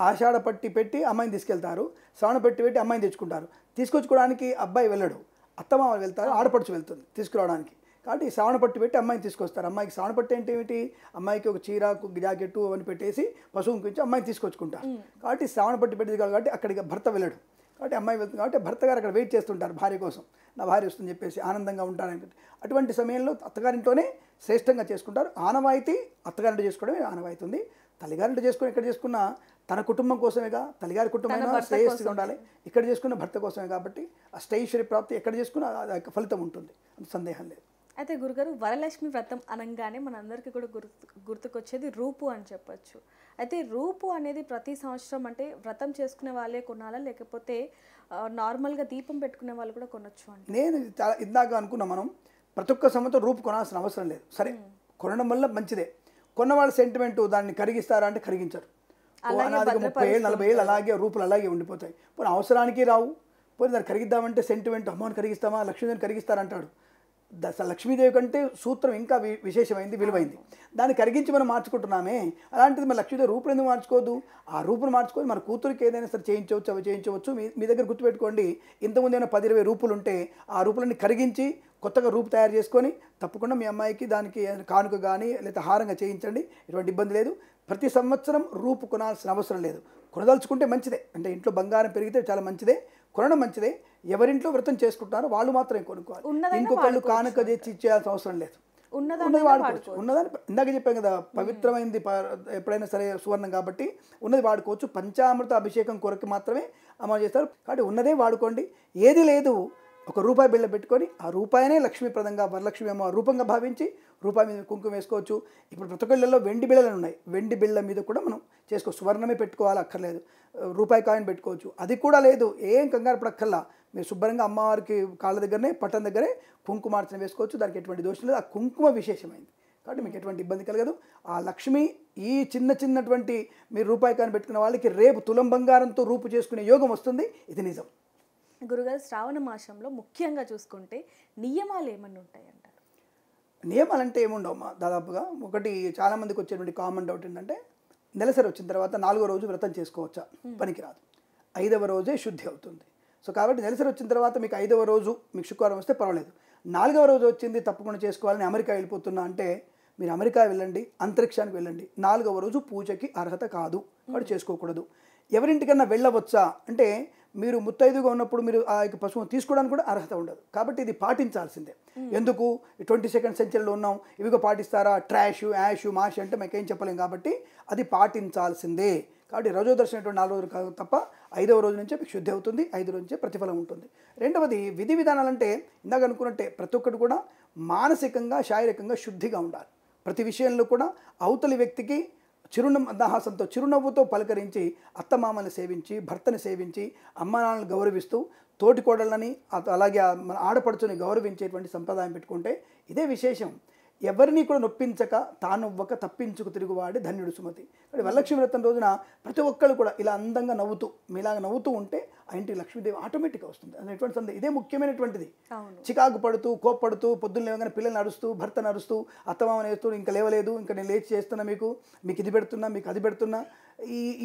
ఆషాఢ పట్టి పెట్టి అమ్మాయిని తీసుకెళ్తారు, శ్రావణ పట్టి పెట్టి అమ్మాయిని తెచ్చుకుంటారు. తీసుకొచ్చుకోవడానికి అబ్బాయి వెళ్ళడు, అత్తమామ వెళ్తారు, ఆడపడుచు వెళ్తుంది తీసుకురావడానికి. కాబట్టి శ్రావణ పట్టు పెట్టి అమ్మాయిని తీసుకొస్తారు. అమ్మాయికి శ్రావణ పట్టు అంటే ఏమిటి? అమ్మాయికి ఒక చీర, జాకెట్టు అవన్నీ పెట్టేసి పశువుని పెంచి అమ్మాయిని తీసుకొచ్చుకుంటారు. కాబట్టి శ్రావణ పట్టు పెట్టేది కాబట్టి అక్కడికి భర్త వెళ్ళడు. కాబట్టి అమ్మాయి వెళ్తుంది కాబట్టి భర్త గారు అక్కడ వెయిట్ చేస్తుంటారు భార్య కోసం, నా భార్య వస్తుందని చెప్పేసి ఆనందంగా ఉంటారని. అటువంటి సమయంలో అత్తగారింట్లోనే శ్రేష్టంగా చేసుకుంటారు. ఆనవాయితీ అత్తగారింట చేసుకోవడమే ఆనవాయితీ ఉంది. తల్లిగారింట చేసుకుని ఎక్కడ చేసుకున్నా తన కుటుంబం కోసమేగా, తల్లిగారి కుటుంబం శ్రేయస్సుగా ఉండాలి. ఇక్కడ చేసుకున్న భర్త కోసమే. కాబట్టి అష్టైశ్వర్య ప్రాప్తి ఎక్కడ చేసుకున్నా ఆ ఫలితం ఉంటుంది, అంత సందేహం లేదు. అయితే గురుగారు, వరలక్ష్మి వ్రతం అనగానే మనందరికీ కూడా గుర్తుకొచ్చేది రూపు అని చెప్పొచ్చు. అయితే రూపు అనేది ప్రతి సంవత్సరం అంటే వ్రతం చేసుకునే వాళ్ళే కొనాలా లేకపోతే నార్మల్గా దీపం పెట్టుకునే వాళ్ళు కూడా కొనొచ్చు అంటే? నేను ఇందాక అనుకున్నా, మనం ప్రతి ఒక్క సంవత్సరం రూపు కొనాల్సిన అవసరం లేదు. సరే, కొనడం వల్ల మంచిదే. కొన్నవాళ్ళ సెంటిమెంటు దాన్ని కరిగిస్తారా అంటే కరిగించరు. అనాదిగా 30 ఏళ్ళు 40 ఏళ్ళు అలాగే రూపులు అలాగే ఉండిపోతాయి. పోనీ అవసరానికి రావు. పోనీ దాన్ని కరిగిద్దామంటే సెంటిమెంట్, అమ్మని కరిగిస్తామా, లక్ష్మీదేవిని కరిగిస్తారంటాడు. లక్ష్మీదేవి కంటే సూత్రం ఇంకా విశేషమైంది, విలువైంది. దాన్ని కరిగించి మనం మార్చుకుంటున్నామే. అలాంటిది మన లక్ష్మీదేవి రూపులు ఎందుకు మార్చుకోవద్దు? ఆ రూపును మార్చుకొని మన కూతురికి ఏదైనా సరే చేయించవచ్చు, అవి చేయించవచ్చు. మీ దగ్గర గుర్తుపెట్టుకోండి, ఇంతకుముందు ఏమైనా 10-20 రూపులు ఉంటే ఆ రూపులన్నీ కరిగించి కొత్తగా రూపు తయారు చేసుకొని తప్పకుండా మీ అమ్మాయికి దానికి కానుక కానీ లేదా హారంగా చేయించండి. ఎటువంటి ఇబ్బంది లేదు. ప్రతి సంవత్సరం రూపు కొనాల్సిన అవసరం లేదు. కొనదలుచుకుంటే మంచిదే, అంటే ఇంట్లో బంగారం పెరిగితే చాలా మంచిదే, కొనడం మంచిదే. ఎవరింట్లో వ్రతం చేసుకుంటారో వాళ్ళు మాత్రమే కొనుక్కోవాలి. ఇంకొకళ్ళు కానుక తెచ్చి ఇచ్చేయాల్సిన అవసరం లేదు. ఉన్నది వాడుకోవచ్చు. ఉన్నదాన్ని ఇందాక చెప్పాను కదా, పవిత్రమైనది ఎప్పుడైనా సరే సువర్ణం కాబట్టి ఉన్నది వాడుకోవచ్చు. పంచామృత అభిషేకం కొరకు మాత్రమే అమలు చేస్తారు. కాబట్టి ఉన్నదే వాడుకోండి. ఏది లేదు, ₹1 బిళ్ళ పెట్టుకొని ఆ రూపాయనే లక్ష్మీప్రదంగా వరలక్ష్మి అమ్మ రూపంగా భావించి రూపాయి మీద కుంకుమ వేసుకోవచ్చు. ఇప్పుడు ప్రతి ఒక్కళ్ళలో వెండి బిళ్ళలు ఉన్నాయి, వెండి బిళ్ళ మీద కూడా మనం చేసుకోవచ్చు. సువర్ణమే పెట్టుకోవాలి అక్కర్లేదు, రూపాయి కాయిన్ పెట్టుకోవచ్చు. అది కూడా లేదు, ఏం కంగారు పడక్కర్లా. మీరు శుభ్రంగా అమ్మవారికి కాళ్ళ దగ్గరనే పట్టం దగ్గరే కుంకుమార్చన వేసుకోవచ్చు. దానికి ఎటువంటి దోషం లేదు. ఆ కుంకుమ విశేషమైంది కాబట్టి మీకు ఎటువంటి ఇబ్బంది కలగదు. ఆ లక్ష్మి ఈ చిన్నటువంటి మీరు రూపాయి కాయిన్ పెట్టుకున్న వాళ్ళకి రేపు తులం బంగారంతో రూపు చేసుకునే యోగం వస్తుంది. ఇది నిజం. గురుగారు, శ్రావణ మాసంలో ముఖ్యంగా చూసుకుంటే నియమాలు ఏమన్నా ఉంటాయంటారు? నియమాలు అంటే ఏముండవమ్మా, దాదాపుగా ఒకటి చాలామందికి వచ్చేటువంటి కామన్ డౌట్ ఏంటంటే నెలసరి వచ్చిన తర్వాత 4వ రోజు వ్రతం చేసుకోవచ్చా? పనికిరాదు. 5వ రోజే శుద్ధి అవుతుంది. సో కాబట్టి నెలసరి వచ్చిన తర్వాత మీకు 5వ రోజు మీకు శుక్రవారం వస్తే పర్వాలేదు. 4వ రోజు వచ్చింది తప్పకుండా చేసుకోవాలని అమెరికా వెళ్ళిపోతున్నా అంటే మీరు అమెరికా వెళ్ళండి, అంతరిక్షానికి వెళ్ళండి. 4వ రోజు పూజకి అర్హత కాదు, వాడు చేసుకోకూడదు. ఎవరింటికన్నా వెళ్ళవచ్చా అంటే మీరు ముత్తైదుగా ఉన్నప్పుడు మీరు ఆ యొక్క పశువును తీసుకోవడానికి కూడా అర్హత ఉండదు. కాబట్టి ఇది పాటించాల్సిందే. ఎందుకు 22nd సెంచరీలో ఉన్నాం, ఇవిగా పాటిస్తారా, ట్రాష్ యాష్ మాష్ అంటే మాకేం చెప్పలేం, కాబట్టి అది పాటించాల్సిందే. కాబట్టి రోజు దర్శనం 4 రోజులు కాదు తప్ప 5వ రోజు నుంచే మీకు శుద్ధి అవుతుంది, 5 రోజు నుంచే ప్రతిఫలం ఉంటుంది. రెండవది విధి విధానాలంటే ఇందాక అనుకున్నట్టే ప్రతి ఒక్కటి కూడా మానసికంగా శారీరకంగా శుద్ధిగా ఉండాలి. ప్రతి విషయంలో కూడా అవతలి వ్యక్తికి చిరునవ్వుతో పలకరించి, అత్తమామల్ని సేవించి, భర్తని సేవించి, అమ్మానాన్నలను గౌరవిస్తూ, తోటికోడళ్ళని అలాగే మన ఆడపడుచుని గౌరవించేటువంటి సంప్రదాయం పెట్టుకుంటే ఇదే విశేషం. ఎవరిని కూడా నొప్పించక తానొవ్వక తప్పించుకు తిరుగువాడి ధన్యుడు సుమతి. కాబట్టి వరలక్ష్మి వ్రతం రోజున ప్రతి ఒక్కళ్ళు కూడా ఇలా అందంగా నవ్వుతూ, మీలాగా నవ్వుతూ ఉంటే ఆ ఇంటికి లక్ష్మీదేవి ఆటోమేటిక్గా వస్తుంది. అనేటువంటి సందేహం ఇదే ముఖ్యమైనటువంటిది. చికాకు పడుతూ, కోప్పడుతూ, పొద్దున్న లేవగానే పిల్లల్ని అరుస్తూ, భర్తను అరుస్తూ, అత్తమామని వేస్తూ, ఇంకా లేవలేదు, ఇంకా నేను లేచి చేస్తున్నా, మీకు ఇది పెడుతున్నా, మీకు అది పెడుతున్నా,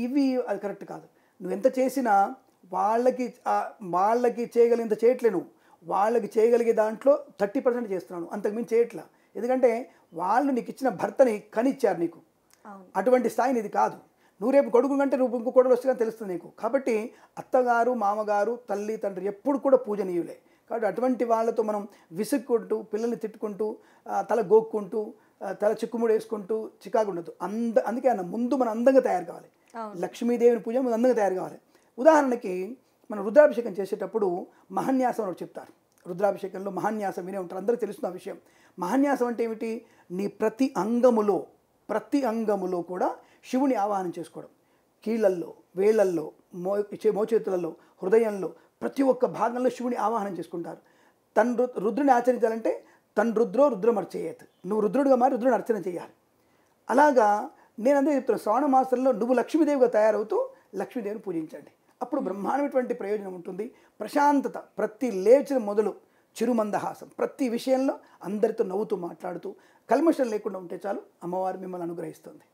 ఇవి అది కరెక్ట్ కాదు. నువ్వు ఎంత చేసినా వాళ్ళకి చేయగలిగినంత చేయట్లే. నువ్వు వాళ్ళకి చేయగలిగే దాంట్లో 30% చేస్తున్నాను, అంతకుమించి చేయట్లా. ఎందుకంటే వాళ్ళు నీకు ఇచ్చిన భర్తని కనిచ్చారు నీకు. అటువంటి స్థాయిని ఇది కాదు. నువ్వు రేపు కొడుకు కంటే నువ్వు ఇంకో కొడుకు వస్తే తెలుస్తుంది నీకు. కాబట్టి అత్తగారు, మామగారు, తల్లి, తండ్రి ఎప్పుడు కూడా పూజనీయులే. కాబట్టి అటువంటి వాళ్ళతో మనం విసుక్కుంటూ, పిల్లల్ని తిట్టుకుంటూ, తల గోక్కుంటూ, తల చిక్కుముడు వేసుకుంటూ చికాకు ఉండదు. అందుకే అన్న ముందు మనం అందంగా తయారు కావాలి. లక్ష్మీదేవిని పూజ ముందు అందంగా తయారు కావాలి. ఉదాహరణకి మనం రుద్రాభిషేకం చేసేటప్పుడు మహాన్యాసం అని చెప్తారు. రుద్రాభిషేకంలో మహాన్యాసం వినే ఉంటారు, అందరికీ తెలుస్తుంది ఆ విషయం. మహాన్యాసం అంటే ఏమిటి? నీ ప్రతి అంగములో కూడా శివుని ఆవాహనం చేసుకోవడం. కీళ్ళల్లో, వేళ్ళల్లో, మోచేతులలో, హృదయంలో, ప్రతి ఒక్క భాగంలో శివుని ఆవాహనం చేసుకుంటారు. రుద్రుని ఆచరించాలంటే రుద్రమర్చయేత్, నువ్వు రుద్రుడిగా మారి రుద్రుని అర్చన చేయాలి. అలాగా నేను అంతే చెప్తున్నాను. శ్రావణ మాసంలో నువ్వు లక్ష్మీదేవిగా తయారవుతూ లక్ష్మీదేవిని పూజించండి. అప్పుడు బ్రహ్మాండమైనటువంటి ప్రయోజనం ఉంటుంది. ప్రశాంతత, ప్రతి లేచిన మొదలు చిరుమందహాసం, ప్రతి విషయంలో అందరితో నవ్వుతూ మాట్లాడుతూ కల్మషం లేకుండా ఉంటే చాలు, అమ్మవారు మిమ్మల్ని అనుగ్రహిస్తుంది.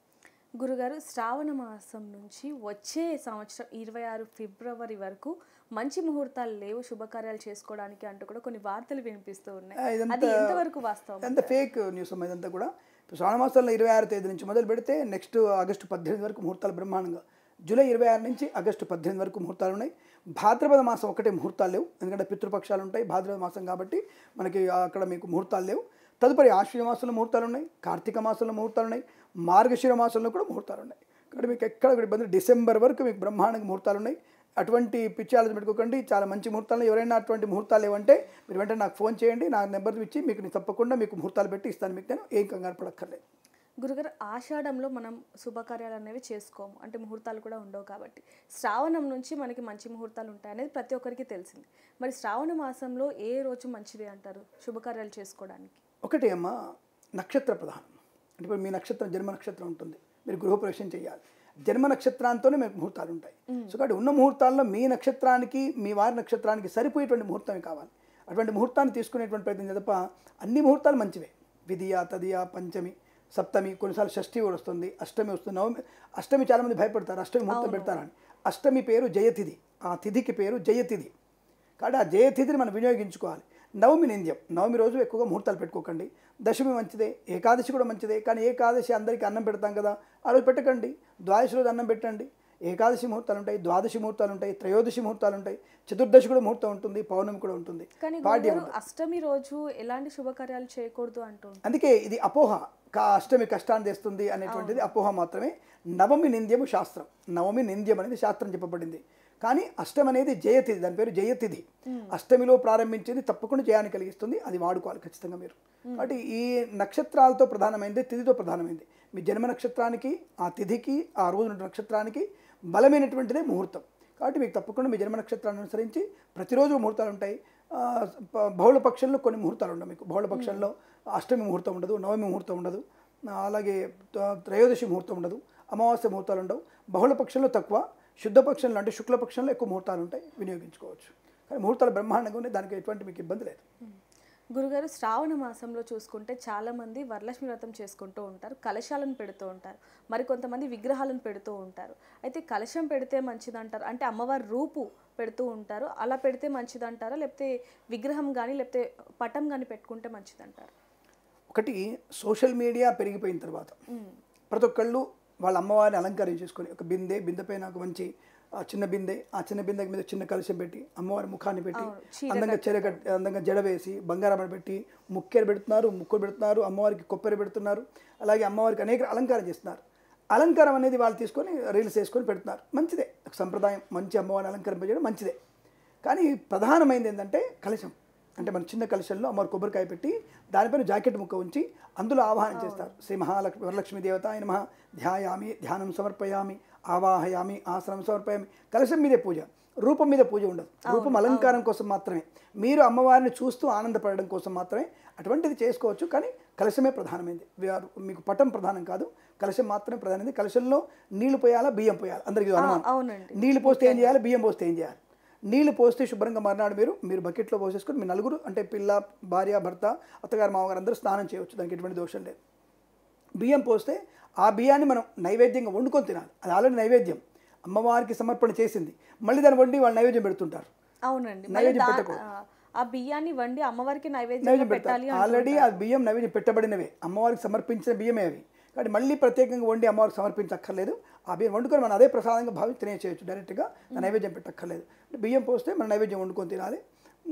గురుగారు, శ్రావణ మాసం నుంచి వచ్చే సంవత్సరం 26 ఫిబ్రవరి వరకు మంచి ముహూర్తాలు లేవు శుభకార్యాలు చేసుకోవడానికి అంటూ కూడా కొన్ని వార్తలు వినిపిస్తూ ఉన్నాయి. అది ఎంతవరకు వాస్తవం? ఎంత ఫేక్ న్యూస్ అమ్మా ఇదంతా కూడా. శ్రావణ మాసంలో 26వ తేదీ నుంచి మొదలు పెడితే నెక్స్ట్ ఆగస్టు 18 వరకు ముహూర్తాలు బ్రహ్మాండంగా. జూలై 26 నుంచి ఆగస్టు 18 వరకు ముహూర్తాలు ఉన్నాయి. భాద్రపద మాసం ఒకటే ముహూర్తాలు లేవు, ఎందుకంటే పితృపక్షాలు ఉంటాయి. భాద్రపద మాసం కాబట్టి మనకి అక్కడ మీకు ముహూర్తాలు లేవు. తదుపరి ఆశ్వీజ మాసంలో ముహూర్తాలు ఉన్నాయి, కార్తీక మాసంలో ముహూర్తాలు ఉన్నాయి, మార్గశిర మాసంలో కూడా ముహూర్తాలు ఉన్నాయి. కాబట్టి మీకు ఎక్కడ కూడా ఇబ్బంది. డిసెంబర్ వరకు మీకు బ్రహ్మాండంగా ముహూర్తాలు ఉన్నాయి. అటువంటి పిచ్చి ఆలోచన పెట్టుకోకండి. చాలా మంచి ముహూర్తాలు. ఎవరైనా అటువంటి ముహూర్తాలు ఏమంటే మీరు వెంటనే నాకు ఫోన్ చేయండి, నా నెంబర్ ఇచ్చి మీకు తప్పకుండా మీకు ముహూర్తాలు పెట్టి ఇస్తాను. మీకు నేను ఏం కంగారు పడక్కర్లేదు. గురుగారు, ఆషాఢంలో మనం శుభకార్యాలు అనేవి చేసుకోము, అంటే ముహూర్తాలు కూడా ఉండవు. కాబట్టి శ్రావణం నుంచి మనకి మంచి ముహూర్తాలు ఉంటాయి అనేది ప్రతి ఒక్కరికి తెలిసింది. మరి శ్రావణ మాసంలో ఏ రోజు మంచిది అంటారు శుభకార్యాలు చేసుకోవడానికి? ఒకటి అమ్మ, నక్షత్ర ప్రధానం. అంటే ఇప్పుడు మీ నక్షత్రం జన్మ నక్షత్రం ఉంటుంది, మీరు గృహప్రవేశం చేయాలి. జన్మ నక్షత్రాంతోనే మీకు ముహూర్తాలు ఉంటాయి. సో కాబట్టి ఉన్న ముహూర్తాల్లో మీ నక్షత్రానికి, మీ వారి నక్షత్రానికి సరిపోయేటువంటి ముహూర్తమే కావాలి. అటువంటి ముహూర్తాన్ని తీసుకునేటువంటి ప్రయత్నం తప్ప అన్ని ముహూర్తాలు మంచివే. విధియ, తదియ, పంచమి, సప్తమి, కొన్నిసార్లు షష్ఠి కూడా వస్తుంది, అష్టమి వస్తుంది, నవమి. అష్టమి చాలామంది భయపడతారు, అష్టమి ముహూర్తం పెడతారని. అష్టమి పేరు జయతిథి, ఆ తిథికి పేరు జయతిథి. కాబట్టి ఆ జయతిథిని మనం వినియోగించుకోవాలి. నవమి నింద్యం, నవమి రోజు ఎక్కువగా ముహూర్తాలు పెట్టుకోకండి. దశమి మంచిదే, ఏకాదశి కూడా మంచిదే. కానీ ఏకాదశి అందరికీ అన్నం పెడతాం కదా, ఆ రోజు పెట్టకండి. ద్వాదశి రోజు అన్నం పెట్టండి. ఏకాదశి ముహూర్తాలు ఉంటాయి, ద్వాదశి ముహూర్తాలు ఉంటాయి, త్రయోదశి ముహూర్తాలు ఉంటాయి, చతుర్దశి కూడా ముహూర్తం ఉంటుంది, పౌర్ణమి కూడా ఉంటుంది. అష్టమి రోజు ఎలాంటి శుభకార్యాలు చేయకూడదు అంటూ, అందుకే ఇది అపోహ. అష్టమి కష్టాన్ని తెస్తుంది అనేటువంటిది అపోహ మాత్రమే. నవమి నింద్యము శాస్త్రం, నవమి నింద్యం అనేది శాస్త్రం చెప్పబడింది. కానీ అష్టమి అనేది జయతిథి, దాని పేరు జయతిథి. అష్టమిలో ప్రారంభించింది తప్పకుండా జయాన్ని కలిగిస్తుంది, అది వాడుకోవాలి ఖచ్చితంగా మీరు. కాబట్టి ఈ నక్షత్రాలతో ప్రధానమైంది, తిథితో ప్రధానమైంది. మీ జన్మ నక్షత్రానికి, ఆ తిథికి, ఆ రోజు నక్షత్రానికి బలమైనటువంటిదే ముహూర్తం. కాబట్టి మీకు తప్పకుండా మీ జన్మ నక్షత్రాన్ని అనుసరించి ప్రతిరోజు ముహూర్తాలు ఉంటాయి. బహుళ పక్షంలో కొన్ని ముహూర్తాలు ఉండవు. మీకు బహుళ పక్షంలో అష్టమి ముహూర్తం ఉండదు, నవమి ముహూర్తం ఉండదు, అలాగే త్రయోదశి ముహూర్తం ఉండదు, అమావాస్య ముహూర్తాలు ఉండవు. బహుళ పక్షంలో తక్కువ, శుద్ధ పక్షంలో అంటే శుక్లపక్షంలో ఎక్కువ ముహూర్తాలు ఉంటాయి, వినియోగించుకోవచ్చు. కానీ ముహూర్తాలు బ్రహ్మాండంగా ఉన్నాయి, దానికి ఎటువంటి మీకు ఇబ్బంది లేదు. గురుగారు, శ్రావణ మాసంలో చూసుకుంటే చాలామంది వరలక్ష్మి వ్రతం చేసుకుంటూ ఉంటారు, కలశాలను పెడుతూ ఉంటారు, మరి కొంతమంది విగ్రహాలను పెడుతూ ఉంటారు. అయితే కలశం పెడితే మంచిదంటారు, అంటే అమ్మవారి రూపు పెడుతూ ఉంటారు, అలా పెడితే మంచిదంటారా, లేకపోతే విగ్రహం కానీ లేకపోతే పటం కానీ పెట్టుకుంటే మంచిదంటారు? ఒకటి, సోషల్ మీడియా పెరిగిపోయిన తర్వాత ప్రతి ఒక్కళ్ళు వాళ్ళ అమ్మవారిని అలంకరణ చేసుకొని ఒక బిందె పైన ఒక మంచి ఆ చిన్న బిందె, ఆ చిన్న బిందె మీద చిన్న కలశం పెట్టి అమ్మవారి ముఖాన్ని పెట్టి చీర అందంగా చీర కట్టి అందంగా జడ వేసి బంగారం పెట్టి ముక్కెరు పెడుతున్నారు, ముక్కులు పెడుతున్నారు, అమ్మవారికి కొబ్బరి పెడుతున్నారు, అలాగే అమ్మవారికి అనేక అలంకారం చేస్తున్నారు. అలంకారం అనేది వాళ్ళు తీసుకొని రీల్స్ వేసుకొని పెడుతున్నారు. మంచిదే, సంప్రదాయం, మంచి అమ్మవారిని అలంకరింపజేయడం మంచిదే. కానీ ప్రధానమైనది ఏంటంటే కలశం. అంటే మన చిన్న కలశంలో అమ్మవారి కొబ్బరికాయ పెట్టి దానిపైన జాకెట్ ముక్క ఉంచి అందులో ఆవాహనం చేస్తారు. శ్రీ వరలక్ష్మీ దేవత ఆయన మహా ధ్యాయామి, ధ్యానం సమర్పయామి, ఆవాహయామి, ఆసనం సమర్పయామి. కలశం మీదే పూజ, రూపం మీద పూజ ఉండదు. రూపం అలంకారం కోసం మాత్రమే, మీరు అమ్మవారిని చూస్తూ ఆనందపడడం కోసం మాత్రమే అటువంటిది చేసుకోవచ్చు. కానీ కలశమే ప్రధానమైంది. మీకు పటం ప్రధానం కాదు, కలశం మాత్రమే ప్రధానమైంది. కలశంలో నీళ్లు పోయాలా, బియ్యం పోయాలి, అందరికీ అనుమానం. నీళ్లు పోస్తే ఏం చేయాలి, బియ్యం పోస్తే ఏం చేయాలి? నీళ్లు పోస్తే శుభ్రంగా మర్నాడు మీరు బకెట్లో పోసేసుకొని మీ నలుగురు అంటే పిల్ల, భార్య, భర్త, అత్తగారు, మామగారు అందరూ స్నానం చేయవచ్చు, దానికి ఎటువంటి దోషం లేదు. బియ్యం పోస్తే ఆ బియ్యాన్ని మనం నైవేద్యంగా వండుకొని తినాలి. అది ఆల్రెడీ నైవేద్యం, అమ్మవారికి సమర్పణ చేసింది. మళ్ళీ దాన్ని వండి వాళ్ళు నైవేద్యం పెడుతుంటారు. అవునండి, నైవేద్యం పెట్టకూడదు. ఆ బియ్యాన్ని వండి అమ్మవారికి నైవేద్యం పెట్టాలి. ఆల్రెడీ ఆ బియ్యం నైవేద్యం పెట్టబడినవే, అమ్మవారికి సమర్పించిన బియ్యమే అవి. కాబట్టి మళ్ళీ ప్రత్యేకంగా వండి అమ్మవారికి సమర్పించక్కర్లేదు. ఆ బియ్యం వండుకొని మనం అదే ప్రసాదంగా భావించి తినేసేయచ్చు, డైరెక్ట్గా నైవేద్యం పెట్టక్కర్లేదు. బియ్యం పోస్తే మనం నైవేద్యం వండుకొని తినాలి.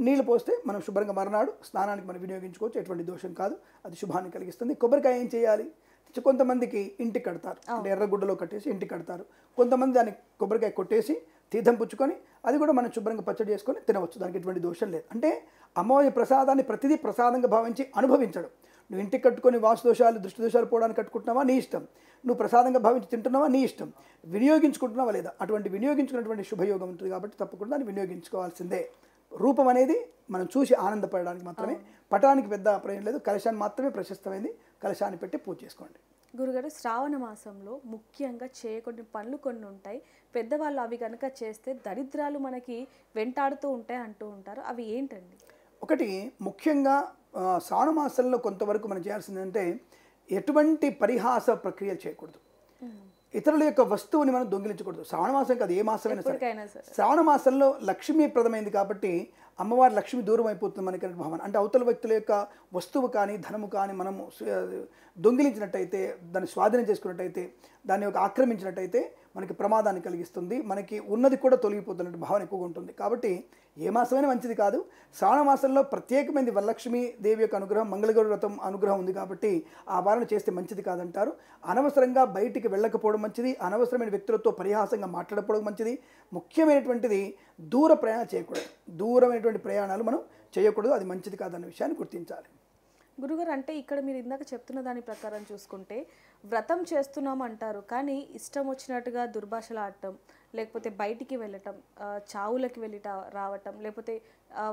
నీళ్ళు పోస్తే మనం శుభ్రంగా మర్నాడు స్నానానికి మనం వినియోగించుకోవచ్చు, ఎటువంటి దోషం కాదు, అది శుభాన్ని కలిగిస్తుంది. కొబ్బరికాయ ఏం చేయాలి? కొంతమందికి ఇంటికి కడతారు, అంటే ఎర్రగుడ్డలో కట్టేసి ఇంటికి కడతారు. కొంతమంది దాన్ని కొబ్బరికాయ కొట్టేసి తీర్థం పుచ్చుకొని అది కూడా మనం శుభ్రంగా పచ్చడి చేసుకొని తినవచ్చు, దానికి ఎటువంటి దోషం లేదు. అంటే అమ్మవారి ప్రసాదాన్ని ప్రతిదీ ప్రసాదంగా భావించి అనుభవించడం. నువ్వు ఇంటికి కట్టుకొని వాస్తు దోషాలు, దృష్టి దోషాలు పోవడానికి కట్టుకుంటున్నావా, నీ ఇష్టం. నువ్వు ప్రసాదంగా భావించి తింటున్నావా, నీ ఇష్టం. వినియోగించుకుంటున్నావా లేదా, అటువంటి వినియోగించుకున్నటువంటి శుభయోగం ఉంటుంది కాబట్టి తప్పకుండా దాన్ని వినియోగించుకోవాల్సిందే. రూపం అనేది మనం చూసి ఆనందపడడానికి మాత్రమే, పటానికి పెద్ద ప్రయోజనం లేదు. కలశాన్ని మాత్రమే ప్రశస్తమైంది, కలశాన్ని పెట్టి పూజ చేసుకోండి. గురుగారు, శ్రావణ మాసంలో ముఖ్యంగా చేయకొన్ని పనులు కొన్ని ఉంటాయి, పెద్దవాళ్ళు అవి కనుక చేస్తే దరిద్రాలు మనకి వెంటాడుతూ ఉంటాయి అంటూ ఉంటారు, అవి ఏంటండి? ఒకటి ముఖ్యంగా శ్రావణ మాసంలో కొంతవరకు మనం చేయాల్సిందంటే ఎటువంటి పరిహాస ప్రక్రియ చేయకూడదు. ఇతరుల యొక్క వస్తువుని మనం దొంగిలించకూడదు. శ్రావణ మాసం కాదు, ఏ మాసమైనా సరే. శ్రావణ మాసంలో లక్ష్మీప్రదమైంది కాబట్టి అమ్మవారి లక్ష్మి దూరం అయిపోతుంది మనకి భావన. అంటే అవతల వ్యక్తుల యొక్క వస్తువు కానీ ధనము కానీ మనము దొంగిలించినట్టయితే, దాన్ని స్వాధీనం చేసుకున్నట్టయితే, దాన్ని ఆక్రమించినట్టయితే మనకి ప్రమాదాన్ని కలిగిస్తుంది, మనకి ఉన్నది కూడా తొలగిపోతున్నట్టు భావన ఎక్కువగా ఉంటుంది. కాబట్టి ఏ మాసమైనా మంచిది కాదు. శ్రావణ మాసంలో ప్రత్యేకమైనది వరలక్ష్మీ దేవి యొక్క అనుగ్రహం, మంగళగౌరి వ్రతం అనుగ్రహం ఉంది కాబట్టి ఆ వారణ చేస్తే మంచిది కాదంటారు. అనవసరంగా బయటికి వెళ్ళకపోవడం మంచిది, అనవసరమైన వ్యక్తులతో పరిహాసంగా మాట్లాడకపోవడం మంచిది. ముఖ్యమైనటువంటిది దూర ప్రయాణం చేయకూడదు, దూరమైనటువంటి ప్రయాణాలు మనం చేయకూడదు, అది మంచిది కాదన్న విషయాన్ని గుర్తించాలి. గురుగారు, అంటే ఇక్కడ మీరు ఇందాక చెప్తున్న దాని ప్రకారం చూసుకుంటే వ్రతం చేస్తున్నాం అంటారు, కానీ ఇష్టం వచ్చినట్టుగా దుర్భాషలు ఆడటం, లేకపోతే బయటికి వెళ్ళటం, చావులకి వెళ్ళి రావటం, లేకపోతే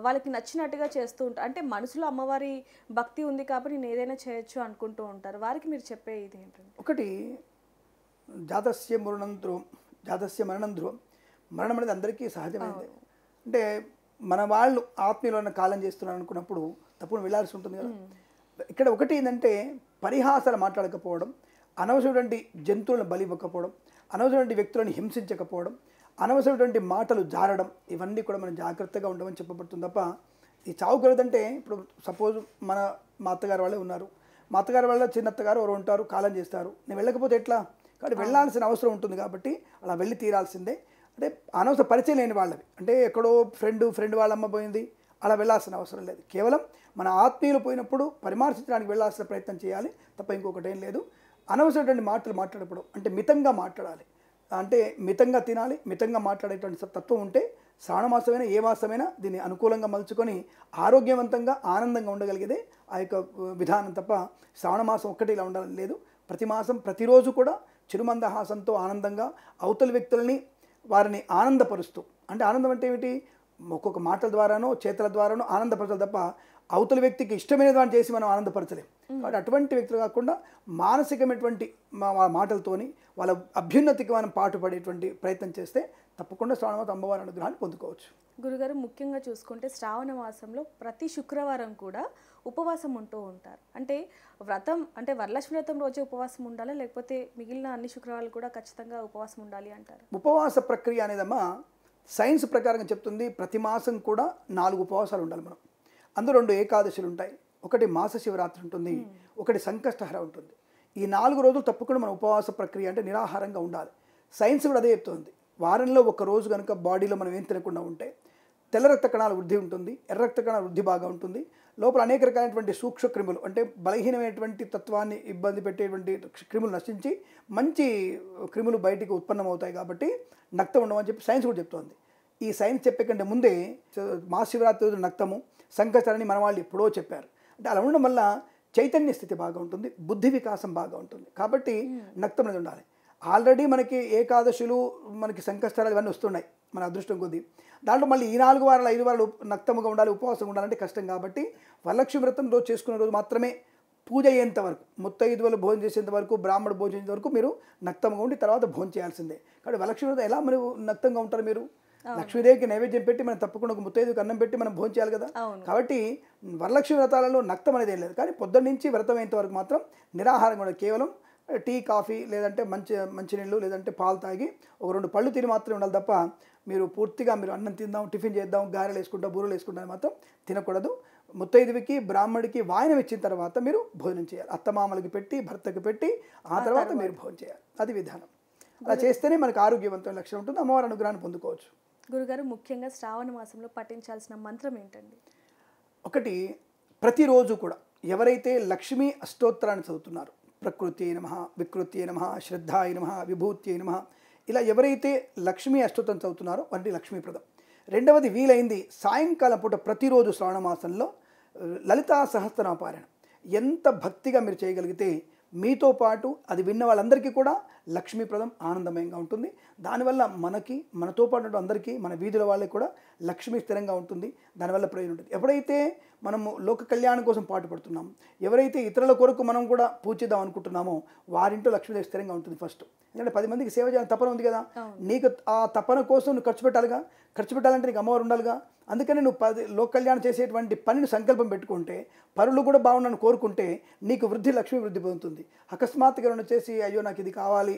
వాళ్ళకి నచ్చినట్టుగా చేస్తూ ఉంటారు. అంటే మనసులో అమ్మవారి భక్తి ఉంది కాబట్టి నేను ఏదైనా చేయొచ్చు అనుకుంటూ ఉంటారు. వారికి మీరు చెప్పే ఇది ఏంటంటే, ఒకటి జాతస్య మరణం ధ్రువం. మరణం అనేది అందరికీ సహజమైనది. అంటే మన వాళ్ళు ఆత్మీయులన్న కాలం చేస్తున్నారు అనుకున్నప్పుడు తప్పకుండా వెళ్ళాల్సి ఉంటుంది కదా. ఇక్కడ ఒకటి ఏంటంటే పరిహాసాలు మాట్లాడకపోవడం, అనవసరమైనటువంటి జంతువులను బలి ఇవ్వకపోవడం, అనవసరమైన వ్యక్తులను హింసించకపోవడం, అనవసరమైనటువంటి మాటలు జారడం, ఇవన్నీ కూడా మనం జాగ్రత్తగా ఉండమని చెప్పబడుతుంది తప్ప ఈ చావు కలదంటే ఇప్పుడు సపోజ్ మా అత్తగారు వాళ్ళే ఉన్నారు, మా అత్తగారు వాళ్ళ చిన్నత్తగారు ఎవరు ఉంటారు, కాలం చేస్తారు, నేను వెళ్ళకపోతే ఎట్లా? కాబట్టి వెళ్ళాల్సిన అవసరం ఉంటుంది కాబట్టి అలా వెళ్ళి తీరాల్సిందే. అంటే అనవసర పరిచయం లేని వాళ్ళవి, అంటే ఎక్కడో ఫ్రెండ్ వాళ్ళ అమ్మ పోయింది అలా వెళ్ళాల్సిన అవసరం లేదు. కేవలం మన ఆత్మీయులు పోయినప్పుడు పరామర్శించడానికి వెళ్ళాల్సిన ప్రయత్నం చేయాలి తప్ప ఇంకొకటి ఏం లేదు. అనవసరమైన మాటలు మాట్లాడడం, అంటే మితంగా మాట్లాడాలి, అంటే మితంగా తినాలి, మితంగా మాట్లాడేటువంటి తత్వం ఉంటే శ్రావణ మాసమైనా ఏ మాసమైనా దీన్ని అనుకూలంగా మలుచుకొని ఆరోగ్యవంతంగా ఆనందంగా ఉండగలిగేదే ఆ యొక్క విధానం తప్ప శ్రావణ మాసం ఒక్కటి ఇలా ఉండాలని లేదు. ప్రతి మాసం ప్రతిరోజు కూడా చిరుమందహాసంతో ఆనందంగా అవతల వ్యక్తులని వారిని ఆనందపరుస్తూ, అంటే ఆనందం అంటే ఏమిటి, ఒక్కొక్క మాటల ద్వారానో చేతుల ద్వారానో ఆనందపరచాలి తప్ప అవతల వ్యక్తికి ఇష్టమైన దాన్ని చేసి మనం ఆనందపరచలేం. కాబట్టి అటువంటి వ్యక్తులు కాకుండా మానసికమైనటువంటి మాటలతోని వాళ్ళ అభ్యున్నతికి మనం పాటుపడేటువంటి ప్రయత్నం చేస్తే తప్పకుండా శ్రావణ అమ్మవారి అనుగ్రహాన్ని పొందుకోవచ్చు. గురుగారు, ముఖ్యంగా చూసుకుంటే శ్రావణ మాసంలో ప్రతి శుక్రవారం కూడా ఉపవాసం ఉంటూ ఉంటారు. అంటే వ్రతం అంటే వరలక్ష్మి వ్రతం రోజే ఉపవాసం ఉండాలా, లేకపోతే మిగిలిన అన్ని శుక్రవారాలు కూడా ఖచ్చితంగా ఉపవాసం ఉండాలి అంటారు? ఉపవాస ప్రక్రియ అనేదమ్మా సైన్స్ ప్రకారంగా చెప్తుంది. ప్రతి మాసం కూడా 4 ఉపవాసాలు ఉండాలి మనం. అందులో 2 ఏకాదశులు ఉంటాయి, ఒకటి మాస శివరాత్రి ఉంటుంది, ఒకటి సంకష్టహర ఉంటుంది. ఈ 4 రోజులు తప్పకుండా మన ఉపవాస ప్రక్రియ అంటే నిరాహారంగా ఉండాలి. సైన్స్ కూడా అదే చెప్తుంది. వారంలో ఒక రోజు కనుక బాడీలో మనం ఏం తినకుండా ఉంటే తెల్ల రక్త కణాల వృద్ధి ఉంటుంది, ఎర్ర రక్త కణాల వృద్ధి బాగా ఉంటుంది. లోపల అనేక రకాలైనటువంటి సూక్ష్మ క్రిములు అంటే బలహీనమైనటువంటి తత్వాన్ని ఇబ్బంది పెట్టేటువంటి క్రిములు నశించి మంచి క్రిములు బయటికి ఉత్పన్నమవుతాయి. కాబట్టి నక్తం ఉండమని చెప్పి సైన్స్ కూడా చెప్తోంది. ఈ సైన్స్ చెప్పే కంటే ముందే మహాశివరాత్రి రోజు నక్తము, సంకచరణి మన వాళ్ళు ఎప్పుడో చెప్పారు. అంటే అలా ఉండడం వల్ల చైతన్య స్థితి బాగా ఉంటుంది, బుద్ధి వికాసం బాగా ఉంటుంది. కాబట్టి నక్తం అనేది ఉండాలి. ఆల్రెడీ మనకి ఏకాదశులు, మనకి సంకష్టాలు ఇవన్నీ వస్తున్నాయి మన అదృష్టం కొద్దీ. దాంట్లో మళ్ళీ ఈ 4 వారాలు 5 వారాలు నక్తముగా ఉండాలి, ఉపవాసం ఉండాలంటే కష్టం. కాబట్టి వరలక్ష్మి వ్రతం రోజు చేసుకునే రోజు మాత్రమే పూజ అయ్యేంత వరకు, ముత్తైదువులు భోజనం చేసేంత వరకు, బ్రాహ్మణ భోజనం చేసేంత వరకు మీరు నక్తంగా ఉండి తర్వాత భోజనం చేయాల్సిందే. కాబట్టి వరలక్ష్మి వ్రతం ఎలా మీరు నక్తంగా ఉంటారు? మీరు లక్ష్మీదేవికి నైవేద్యం పెట్టి మనం తప్పకుండా ఒక ముత్తైదుకి అన్నం పెట్టి మనం భోజనం చేయాలి కదా. కాబట్టి వరలక్ష్మి వ్రతాలలో నక్తం అనేది ఏం లేదు. కానీ పొద్దున్న నుంచి వ్రతం అయ్యేంత వరకు మాత్రం నిరాహారం కూడా, కేవలం టీ, కాఫీ, లేదంటే మంచినీళ్ళు, లేదంటే పాలు తాగి ఒక 2 పళ్ళు తిని మాత్రమే ఉండాలి తప్ప మీరు పూర్తిగా మీరు అన్నం తిందాం, టిఫిన్ చేద్దాం, గారెలు వేసుకుంటాం, బూరెలు వేసుకుంటాం మాత్రం తినకూడదు. ముత్తైదువికి బ్రాహ్మడికి వాయనం ఇచ్చిన తర్వాత మీరు భోజనం చేయాలి. అత్తమామలకి పెట్టి, భర్తకి పెట్టి ఆ తర్వాత మీరు భోజనం చేయాలి. అది విధానం. అలా చేస్తేనే మనకు ఆరోగ్యవంతమైన లక్షణం ఉంటుంది, అమ్మవారి అనుగ్రహాన్ని పొందుకోవచ్చు. గురుగారు, ముఖ్యంగా శ్రావణ మాసంలో పఠించాల్సిన మంత్రం ఏంటండి? ఒకటి, ప్రతిరోజు కూడా ఎవరైతే లక్ష్మీ అష్టోత్తరాన్ని చదువుతున్నారో, ప్రకృత్యై నమః, వికృత్యై నమః, శ్రద్ధాయ నమః, విభూత్యై నమః, ఇలా ఎవరైతే లక్ష్మీ అష్టోత్తరం చదువుతున్నారో వారికి లక్ష్మీప్రదం. రెండవది, వీలైంది సాయంకాలం పూట ప్రతిరోజు శ్రావణ మాసంలో లలితా సహస్రనామ పారాయణం ఎంత భక్తిగా మీరు చేయగలిగితే మీతో పాటు అది విన్న వాళ్ళందరికీ కూడా లక్ష్మీప్రదం, ఆనందమయంగా ఉంటుంది. దానివల్ల మనకి, మనతో పాటు అందరికీ, మన వీధుల వాళ్ళకి కూడా లక్ష్మీ స్థిరంగా ఉంటుంది. దానివల్ల ప్రయోజనం ఉంటుంది. ఎప్పుడైతే మనము లోక కళ్యాణం కోసం పాటుపడుతున్నాము, ఎవరైతే ఇతరుల కొరకు మనం కూడా పూజిద్దాం అనుకుంటున్నామో వారింట్లో లక్ష్మీదేవి స్థిరంగా ఉంటుంది. ఫస్ట్ ఎందుకంటే 10 మందికి సేవ చేయాలని తపన ఉంది కదా, నీకు ఆ తపన కోసం నువ్వు ఖర్చు పెట్టాలిగా. ఖర్చు పెట్టాలంటే నీకు అమ్మవారు ఉండాలిగా. అందుకని నువ్వు లోక కళ్యాణం చేసేటువంటి పనిని సంకల్పం పెట్టుకుంటే, పరులు కూడా బాగుండని కోరుకుంటే నీకు వృద్ధి, లక్ష్మీ వృద్ధి పొందుతుంది. అకస్మాత్తుగా రెండు చేసి అయ్యో నాకు ఇది కావాలి,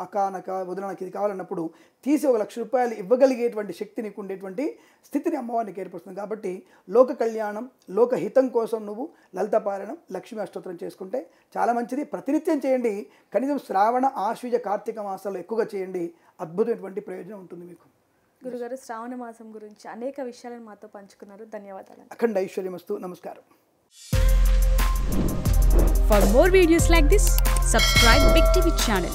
అక్క నాకు వదిన నాకు ఇది కావాలన్నప్పుడు తీసి ఒక ₹1,00,000 ఇవ్వగలిగేటువంటి శక్తి నీకు ఉండేటువంటి స్థితిని అమ్మవారికి ఏర్పడుతుంది. కాబట్టి లోక కళ్యాణం, లోకహితం కోసం నువ్వు లలిత పారాయణం, లక్ష్మీ అష్టోత్తరం చేసుకుంటే చాలా మంచిది. ప్రతినిత్యం చేయండి. కనీసం శ్రావణ, ఆశ్వీజ, కార్తీక మాసాల్లో ఎక్కువగా చేయండి. అద్భుతమైనటువంటి ప్రయోజనం ఉంటుంది మీకు. గురుగారు, శ్రావణ మాసం గురించి అనేక విషయాలను మాతో పంచుకున్నారు. ధన్యవాదాలు. అఖండ ఐశ్వర్యమస్తు. నమస్కారం. For more videos like this, subscribe Big TV channel.